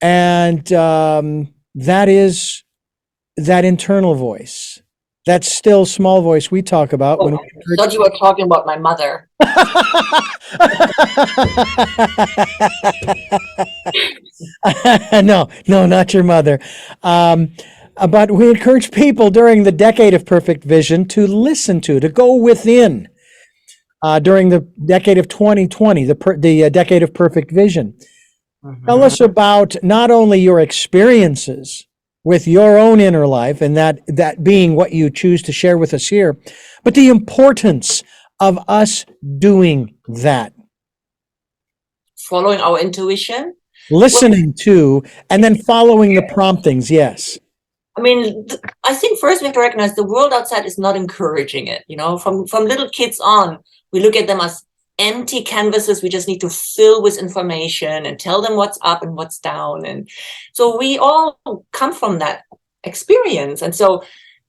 Speaker 1: And that is that internal voice, that still small voice we talk about.
Speaker 2: I thought you were talking about my mother.
Speaker 1: No, not your mother. But we encourage people during the decade of perfect vision to listen to go within. During the decade of 2020, the decade of perfect vision. Mm-hmm. Tell us about not only your experiences with your own inner life, and that being what you choose to share with us here, but the importance of us doing that.
Speaker 2: Following our intuition.
Speaker 1: Listening to, and then following the promptings, yes.
Speaker 2: I mean, I think first we have to recognize the world outside is not encouraging it. From little kids on, we look at them as empty canvases we just need to fill with information and tell them what's up and what's down. And so we all come from that experience. And so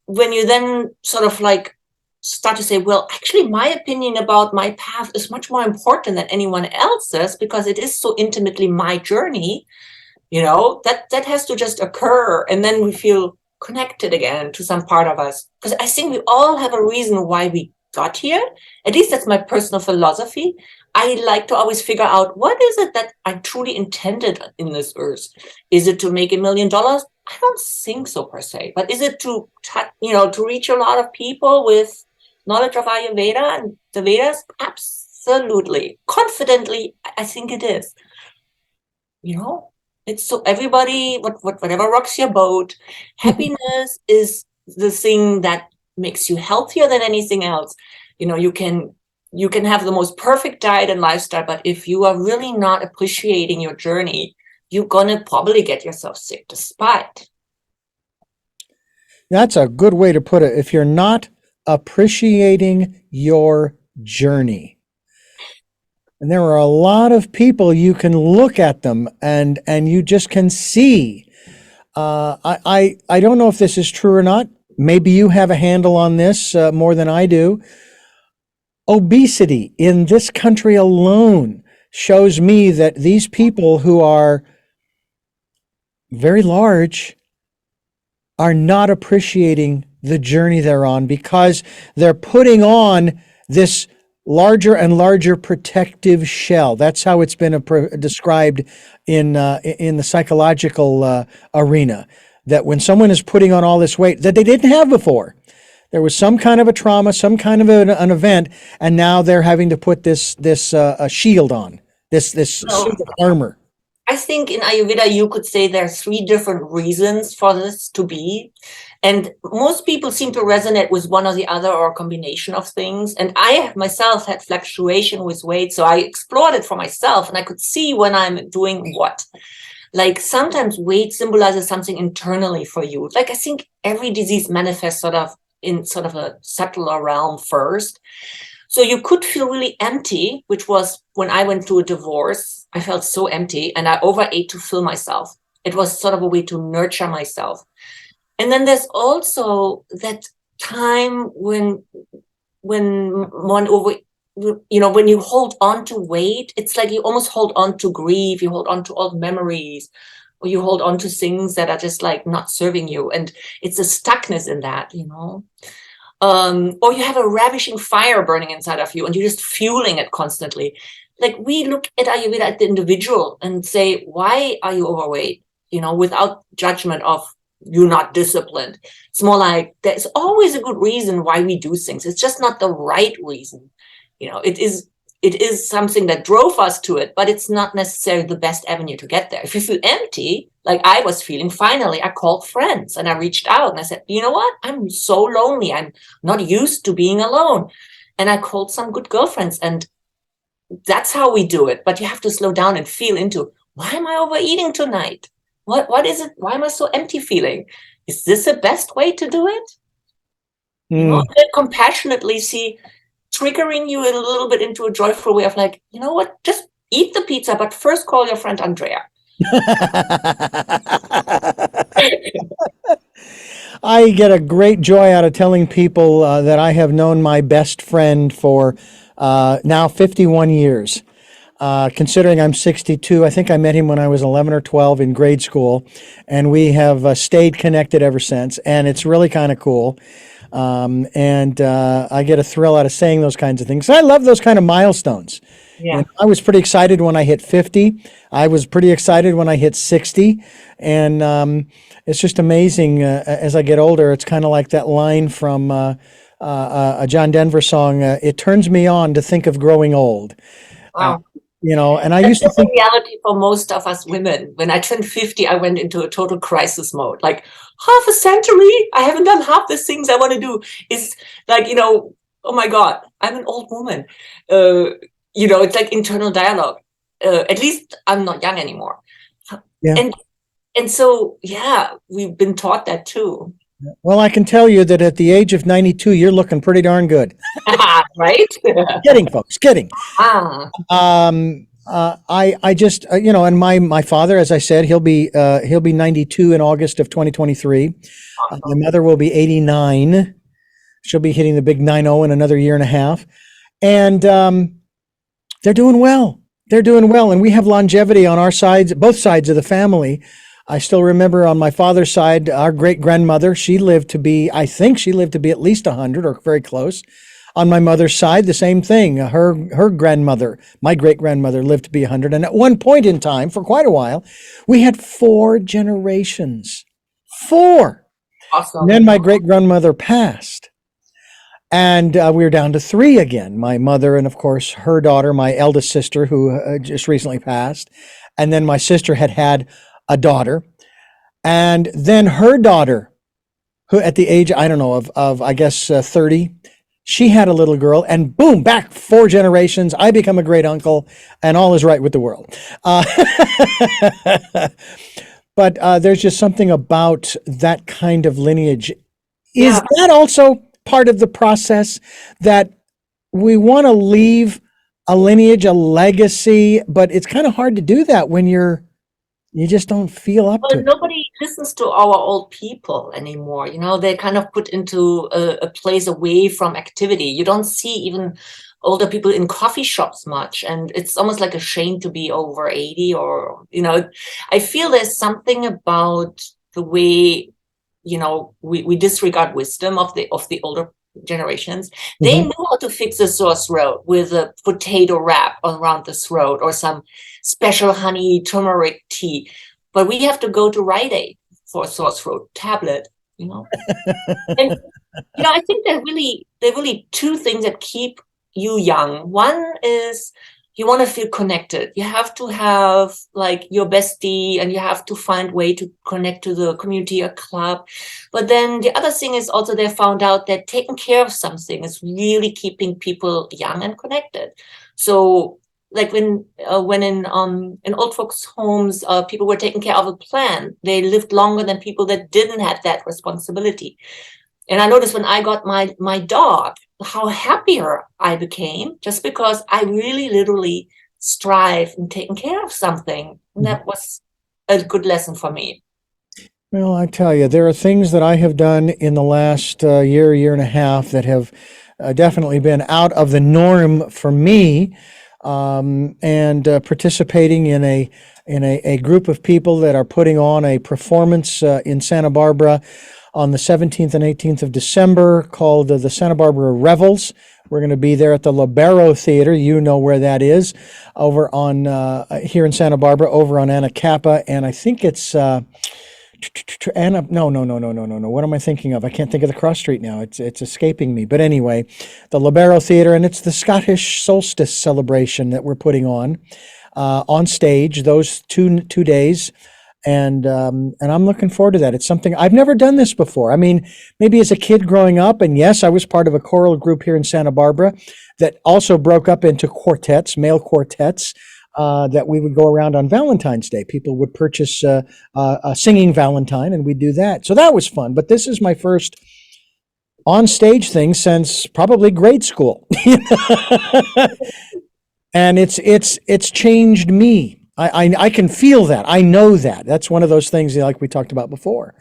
Speaker 2: when you then sort of like start to say, well, actually, my opinion about my path is much more important than anyone else's because it is so intimately my journey, that has to just occur. And then we feel connected again to some part of us. Because I think we all have a reason why we got here. At least that's my personal philosophy. I like to always figure out, what is it that I truly intended in this earth? Is it to make $1 million? I don't think so per se. But is it to reach a lot of people with knowledge of Ayurveda and the Vedas? Absolutely. Confidently, I think it is. you know, it's so everybody, whatever rocks your boat, happiness is the thing that makes you healthier than anything else. You know, you can have the most perfect diet and lifestyle, but if you are really not appreciating your journey, you're gonna probably get yourself sick despite.
Speaker 1: That's a good way to put it. If you're not appreciating your journey, and there are a lot of people you can look at them and you just can see. I don't know if this is true or not. Maybe you have a handle on this more than I do. Obesity in this country alone shows me that these people who are very large are not appreciating the journey they're on because they're putting on this larger and larger protective shell. That's how it's been described in the psychological arena. That when someone is putting on all this weight that they didn't have before, there was some kind of a trauma, some kind of an event, and now they're having to put this a shield on, this suit of armor.
Speaker 2: I think in Ayurveda, you could say there are 3 different reasons for this to be. And most people seem to resonate with one or the other or a combination of things. And I myself had fluctuation with weight. So I explored it for myself and I could see when I'm doing what. Like sometimes weight symbolizes something internally for you. Like I think every disease manifests sort of in sort of a subtler realm first. So you could feel really empty, which was when I went through a divorce. I felt so empty and I overate to fill myself. It was sort of a way to nurture myself. And then there's also that time when one over, you know, when you hold on to weight, it's like you almost hold on to grief, you hold on to old memories, or you hold on to things that are just like not serving you. And it's a stuckness in that, you know. Or you have a ravishing fire burning inside of you and you're just fueling it constantly. Like we look at Ayurveda at the individual and say, why are you overweight? You know, without judgment of you're not disciplined. It's more like there's always a good reason why we do things. It's just not the right reason. You know, it is something that drove us to it, but it's not necessarily the best avenue to get there. If you feel empty, like I was feeling, finally, I called friends and I reached out and I said, you know what? I'm so lonely. I'm not used to being alone. And I called some good girlfriends and that's how we do it. But you have to slow down and feel into, why am I overeating tonight? What is it? Why am I so empty feeling? Is this the best way to do it? You know, and compassionately see triggering you a little bit into a joyful way of like, you know what, just eat the pizza, but first call your friend Andrea.
Speaker 1: I get a great joy out of telling people that I have known my best friend for now 51 years. Considering I'm 62, I think I met him when I was 11 or 12 in grade school, and we have stayed connected ever since, and it's really kind of cool. And I get a thrill out of saying those kinds of things. I love those kind of milestones.
Speaker 2: Yeah.
Speaker 1: And I was pretty excited when I hit 50. I was pretty excited when I hit 60. And it's just amazing as I get older. It's kind of like that line from a John Denver song, it turns me on to think of growing old.
Speaker 2: Wow.
Speaker 1: You know, and I used to think
Speaker 2: reality for most of us women. When I turned 50, I went into a total crisis mode. Like half a century, I haven't done half the things I want to do. It's like, you know, oh my God, I'm an old woman. You know, it's like internal dialogue. At least I'm not young anymore.
Speaker 1: Yeah.
Speaker 2: And so, yeah, we've been taught that too.
Speaker 1: Well, I can tell you that at the age of 92, you're looking pretty darn good.
Speaker 2: Right?
Speaker 1: Kidding, folks, kidding.
Speaker 2: Ah.
Speaker 1: I just, you know, and my father, as I said, he'll be 92 in August of 2023. My mother will be 89. She'll be hitting the big 90 in another year and a half. And they're doing well. They're doing well. And we have longevity on our sides, both sides of the family. I still remember on my father's side, our great grandmother, she lived to be, I think she lived to be at least 100 or very close. On my mother's side, the same thing. Her grandmother, my great grandmother, lived to be 100. And at one point in time, for quite a while, we had 4 generations. 4.
Speaker 2: Awesome.
Speaker 1: And then my great grandmother passed. And we were down to 3 again. My mother and, of course, her daughter, my eldest sister, who just recently passed. And then my sister had had a daughter. And then her daughter, who at the age, I don't know, of I guess 30, she had a little girl, and boom, back 4 generations. I become a great uncle, and all is right with the world. Uh, but there's just something about that kind of lineage. Is
Speaker 2: Yeah.
Speaker 1: that also part of the process, that we want to leave a lineage, a legacy, but it's kind of hard to do that when you just don't feel up to
Speaker 2: Well,
Speaker 1: it?
Speaker 2: nobody listens to our old people anymore. They're kind of put into a place away from activity. You don't see even older people in coffee shops much, and it's almost like a shame to be over 80. Or I feel there's something about the way we disregard wisdom of the older generations. They
Speaker 1: Mhm.
Speaker 2: knew how to fix a sore throat with a potato wrap around the throat or some special honey turmeric tea. But we have to go to Rite Aid for a sore throat tablet, you know. And I think there are really two things that keep you young. One is you want to feel connected. You have to have like your bestie, and you have to find way to connect to the community or club. But then the other thing is also they found out that taking care of something is really keeping people young and connected. So like when in old folks' homes, people were taking care of a plant, they lived longer than people that didn't have that responsibility. And I noticed when I got my dog, how happier I became, just because I really literally strive in taking care of something. And that was a good lesson for me.
Speaker 1: Well, I tell you, there are things that I have done in the last year and a half that have definitely been out of the norm for me, and participating in a group of people that are putting on a performance in Santa Barbara on the 17th and 18th of December called the Santa Barbara Revels. We're going to be there at the Libero Theater. You know where that is, over on here in Santa Barbara, over on Anacapa, and I think it's Anna. No. What am I thinking of? I can't think of the cross street now. It's escaping me. But anyway, the Libero Theater, and it's the Scottish solstice celebration that we're putting on stage those two days. And I'm looking forward to that. It's something I've never done this before. I mean, maybe as a kid growing up, and yes, I was part of a choral group here in Santa Barbara that also broke up into quartets, male quartets, that we would go around on Valentine's Day. People would purchase a singing Valentine, and we'd do that. So that was fun. But this is my first on stage thing since probably grade school, and it's changed me. I can feel that. I know that. That's one of those things like we talked about before.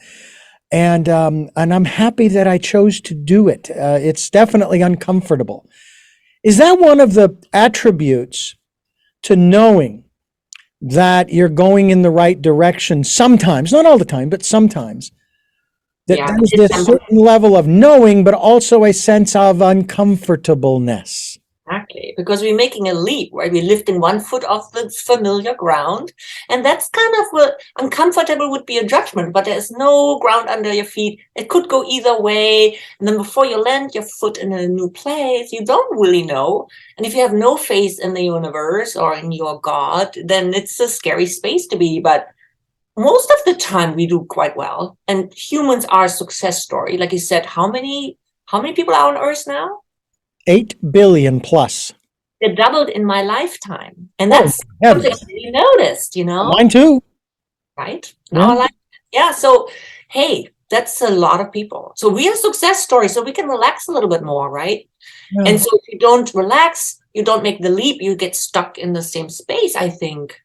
Speaker 1: And I'm happy that I chose to do it. It's definitely uncomfortable. Is that one of the attributes to knowing that you're going in the right direction sometimes, not all the time, but sometimes? That
Speaker 2: Yeah,
Speaker 1: there's this certain level of knowing, but also a sense of uncomfortableness.
Speaker 2: exactly. Because we're making a leap, right? We're lifting one foot off the familiar ground. And that's kind of what uncomfortable would be a judgment, but there's no ground under your feet. It could go either way. And then before you land your foot in a new place, you don't really know. And if you have no faith in the universe or in your God, then it's a scary space to be. But most of the time we do quite well. And humans are a success story. Like you said, how many people are on Earth now?
Speaker 1: 8 billion plus.
Speaker 2: It doubled in my lifetime. And
Speaker 1: Oh,
Speaker 2: that's something I
Speaker 1: heavens.
Speaker 2: really noticed,
Speaker 1: Mine too.
Speaker 2: right? In
Speaker 1: Yeah.
Speaker 2: our life. Yeah. So, hey, that's a lot of people. So we are success stories. So we can relax a little bit more, right?
Speaker 1: Yeah.
Speaker 2: And so if you don't relax, you don't make the leap, you get stuck in the same space, I think.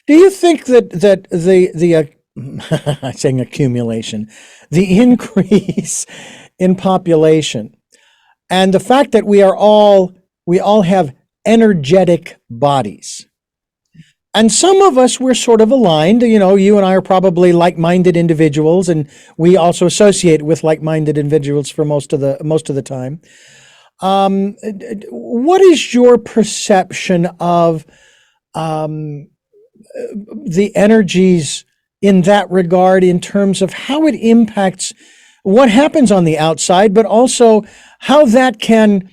Speaker 1: Do you think that the I'm saying accumulation, the increase in population, and the fact that we all have energetic bodies, and some of us we're sort of aligned. You and I are probably like-minded individuals, and we also associate with like-minded individuals for most of the time. What is your perception of the energies in that regard, in terms of how it impacts what happens on the outside, but also how that can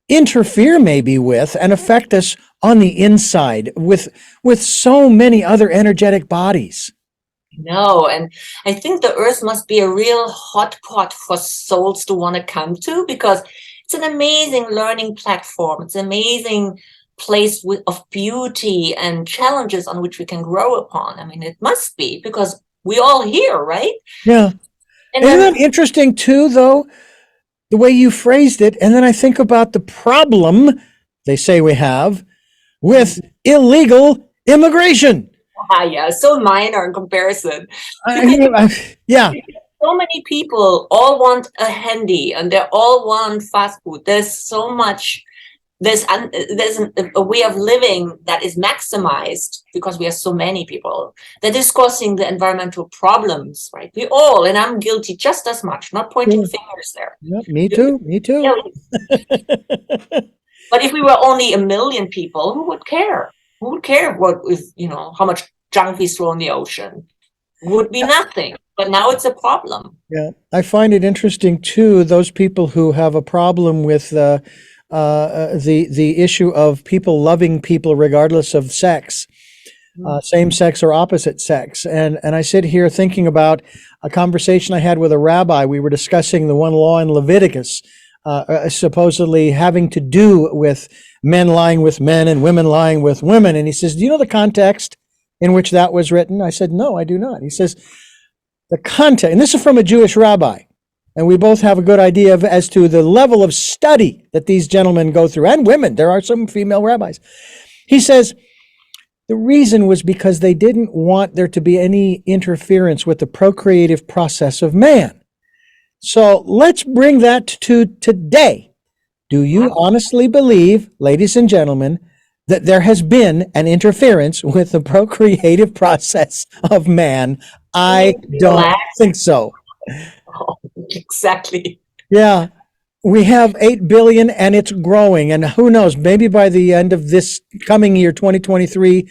Speaker 1: interfere maybe with and affect us on the inside with so many other energetic bodies.
Speaker 2: No, and I think the earth must be a real hot pot for souls to want to come to, because it's an amazing learning platform. It's an amazing place of beauty and challenges on which we can grow upon. I mean, it must be, because we all here, right?
Speaker 1: Yeah.
Speaker 2: And
Speaker 1: Isn't
Speaker 2: then,
Speaker 1: that interesting too, though, the way you phrased it? And then I think about the problem they say we have with illegal immigration.
Speaker 2: yeah, so minor in comparison.
Speaker 1: Yeah.
Speaker 2: So many people all want a handy, and they all want fast food. There's so much. There's a way of living that is maximized because we are so many people that is causing the environmental problems, right? We all, and I'm guilty just as much, not pointing fingers there.
Speaker 1: Yeah, me too. Me too.
Speaker 2: But if we were only 1 million people, who would care? Who would care what is, how much junk we throw in the ocean? Would be nothing. But now it's a problem.
Speaker 1: Yeah, I find it interesting too. Those people who have a problem with the issue of people loving people regardless of sex, same sex or opposite sex, and I sit here thinking about a conversation I had with a rabbi. We were discussing the one law in Leviticus, supposedly having to do with men lying with men and women lying with women, and he says, "Do you know the context in which that was written?" I said, "No, I do not." He says, "The context," and this is from a Jewish rabbi, and we both have a good idea as to the level of study that these gentlemen go through, and women. There are some female rabbis. He says, the reason was because they didn't want there to be any interference with the procreative process of man. So let's bring that to today. Do you honestly believe, ladies and gentlemen, that there has been an interference with the procreative process of man? I don't think so.
Speaker 2: Oh, exactly.
Speaker 1: Yeah. We have 8 billion and it's growing. And who knows, maybe by the end of this coming year, 2023,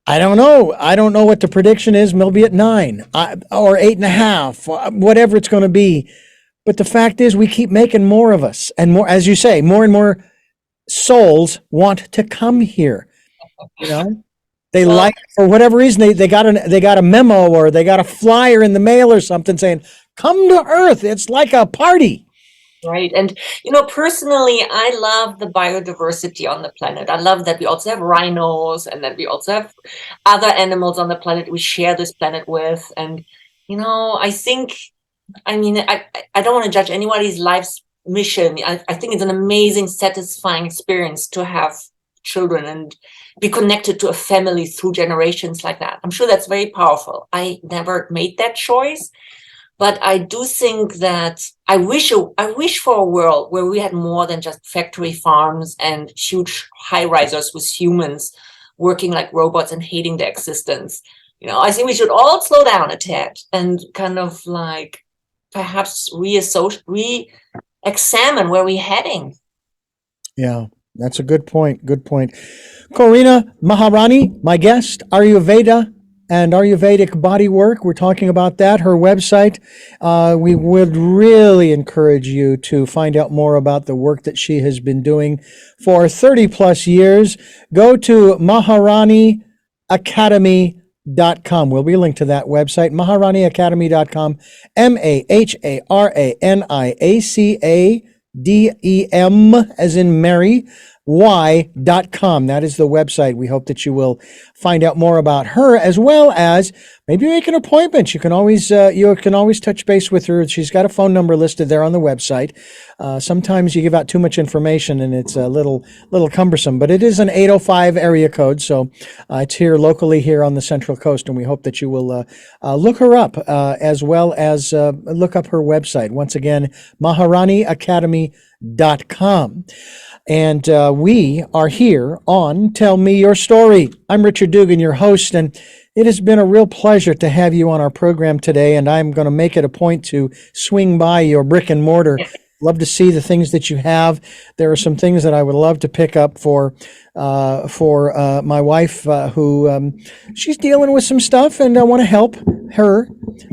Speaker 1: I don't know. I don't know what the prediction is. Maybe at 9 or 8.5, whatever it's going to be. But the fact is, we keep making more of us, and more, as you say, more and more souls want to come here. They like, for whatever reason, they got a memo or they got a flyer in the mail or something saying, "Come to Earth. It's like a party."
Speaker 2: Right. And, personally, I love the biodiversity on the planet. I love that we also have rhinos and that we also have other animals on the planet we share this planet with. And, I think, I don't want to judge anybody's life's mission. I think it's an amazing, satisfying experience to have children and be connected to a family through generations like that. I'm sure that's very powerful. I never made that choice. But I do think that I wish for a world where we had more than just factory farms and huge high-risers with humans working like robots and hating their existence. I think we should all slow down a tad and kind of like perhaps re-examine where we're heading.
Speaker 1: Yeah, that's a good point. Good point. Corinna Maharani, my guest, Ayurveda and Ayurvedic bodywork. We're talking about that, her website. We would really encourage you to find out more about the work that she has been doing for 30 plus years. Go to maharaniacademy.com. We'll be linked to that website, maharaniacademy.com, MAHARANIACADEM as in Mary, y.com. That is the website. We hope that you will find out more about her, as well as maybe make an appointment. You can always touch base with her. She's got a phone number listed there on the website. Sometimes you give out too much information and it's a little cumbersome, but it is an 805 area code. So it's here locally here on the Central Coast. And we hope that you will look her up as well as look up her website. Once again, maharaniacademy.com. And we are here on Tell Me Your Story. I'm Richard Dugan, your host, and it has been a real pleasure to have you on our program today, and I'm going to make it a point to swing by your brick and mortar. Love to see the things that you have. There are some things that I would love to pick up for my wife, who she's dealing with some stuff, and I want to help her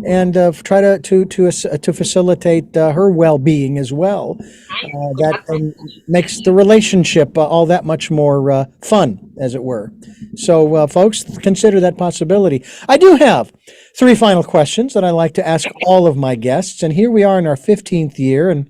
Speaker 1: and try to facilitate her well-being as well. That makes the relationship all that much more fun, as it were. So, folks, consider that possibility. I do have three final questions that I like to ask all of my guests, and here we are in our 15th year, and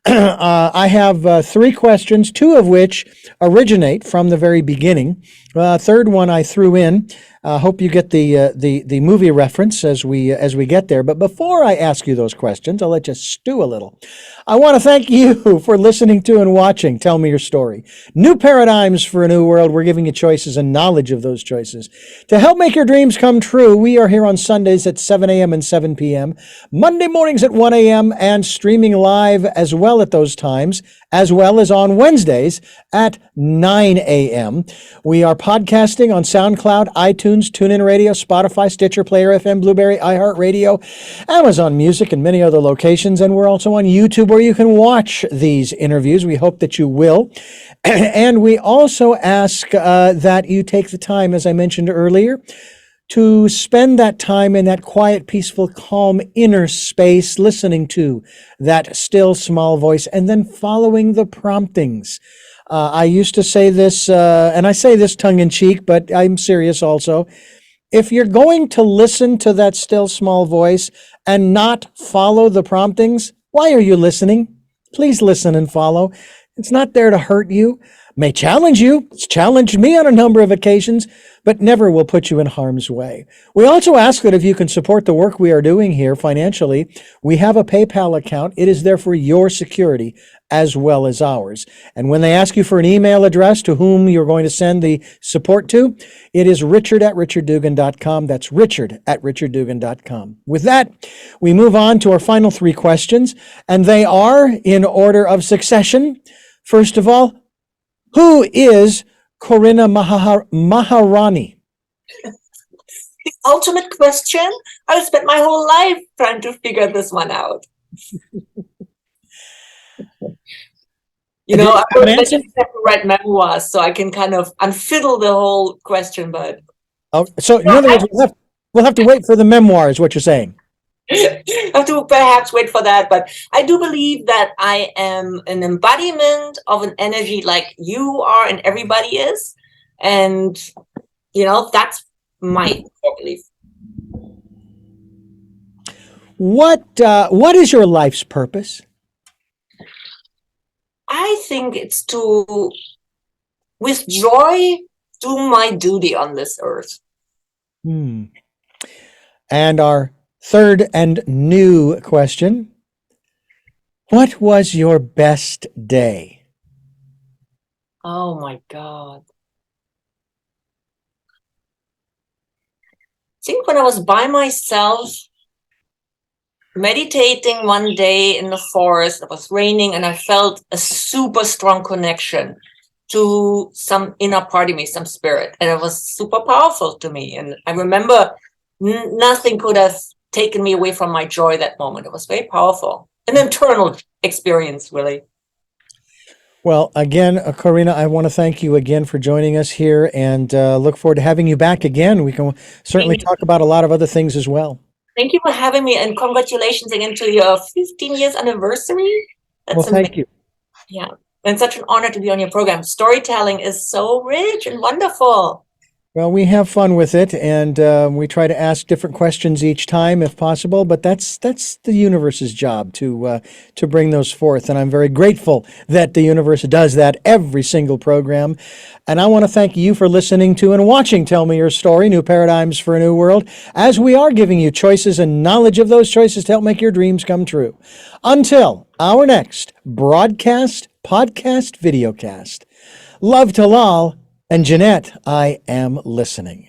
Speaker 1: I have three questions, two of which originate from the very beginning. Third one I threw in. Hope you get the movie reference as we get there. But before I ask you those questions, I'll let you stew a little. I want to thank you for listening to and watching Tell Me Your Story. New paradigms for a new world. We're giving you choices and knowledge of those choices. To help make your dreams come true, we are here on Sundays at 7 a.m. and 7 p.m., Monday mornings at 1 a.m., and streaming live as well at those times, as well as on Wednesdays at 9 a.m. We are podcasting on SoundCloud, iTunes, TuneIn Radio, Spotify, Stitcher, Player FM, Blueberry, iHeartRadio, Amazon Music, and many other locations. And we're also on YouTube where you can watch these interviews. We hope that you will. And we also ask that you take the time, as I mentioned earlier, to spend that time in that quiet, peaceful, calm inner space, listening to that still small voice, and then following the promptings. I used to say this, and I say this tongue in cheek, but I'm serious also. If you're going to listen to that still small voice and not follow the promptings, why are you listening? Please listen and follow. It's not there to hurt you. May challenge you. It's challenged me on a number of occasions, but never will put you in harm's way. We also ask that if you can support the work we are doing here financially, we have a PayPal account. It is there for your security as well as ours. And when they ask you for an email address to whom you're going to send the support to, it is richard@richarddugan.com. That's richard@richarddugan.com. With that, we move on to our final three questions, and they are in order of succession. First of all, who is Corinna Maharani?
Speaker 2: The ultimate question. I spent my whole life trying to figure this one out. I just have to write memoirs, so I can kind of unfiddle the whole question. But
Speaker 1: so in other words, we'll have to wait for the memoir, is what you're saying.
Speaker 2: I have to perhaps wait for that, but I do believe that I am an embodiment of an energy like you are and everybody is, and that's my belief.
Speaker 1: What is your life's purpose?
Speaker 2: I think it's to, with joy, do my duty on this earth.
Speaker 1: And our third and new question. What was your best day?
Speaker 2: Oh my God. I think when I was by myself, meditating one day in the forest, it was raining, and I felt a super strong connection to some inner part of me, some spirit. And it was super powerful to me. And I remember nothing could have taken me away from my joy that moment. It was very powerful. An internal experience, really.
Speaker 1: Well, again, Corinna, I want to thank you again for joining us here, and look forward to having you back again. We can certainly talk about a lot of other things as well.
Speaker 2: Thank you for having me, and congratulations again to your 15 years anniversary.
Speaker 1: Well, thank you.
Speaker 2: Yeah, and such an honor to be on your program. Storytelling is so rich and wonderful.
Speaker 1: Well, we have fun with it, and we try to ask different questions each time if possible, but that's the universe's job to bring those forth, and I'm very grateful that the universe does that every single program. And I want to thank you for listening to and watching Tell Me Your Story, New Paradigms for a New World, as we are giving you choices and knowledge of those choices to help make your dreams come true. Until our next broadcast, podcast, videocast. Love to Lal. And Jeanette, I am listening.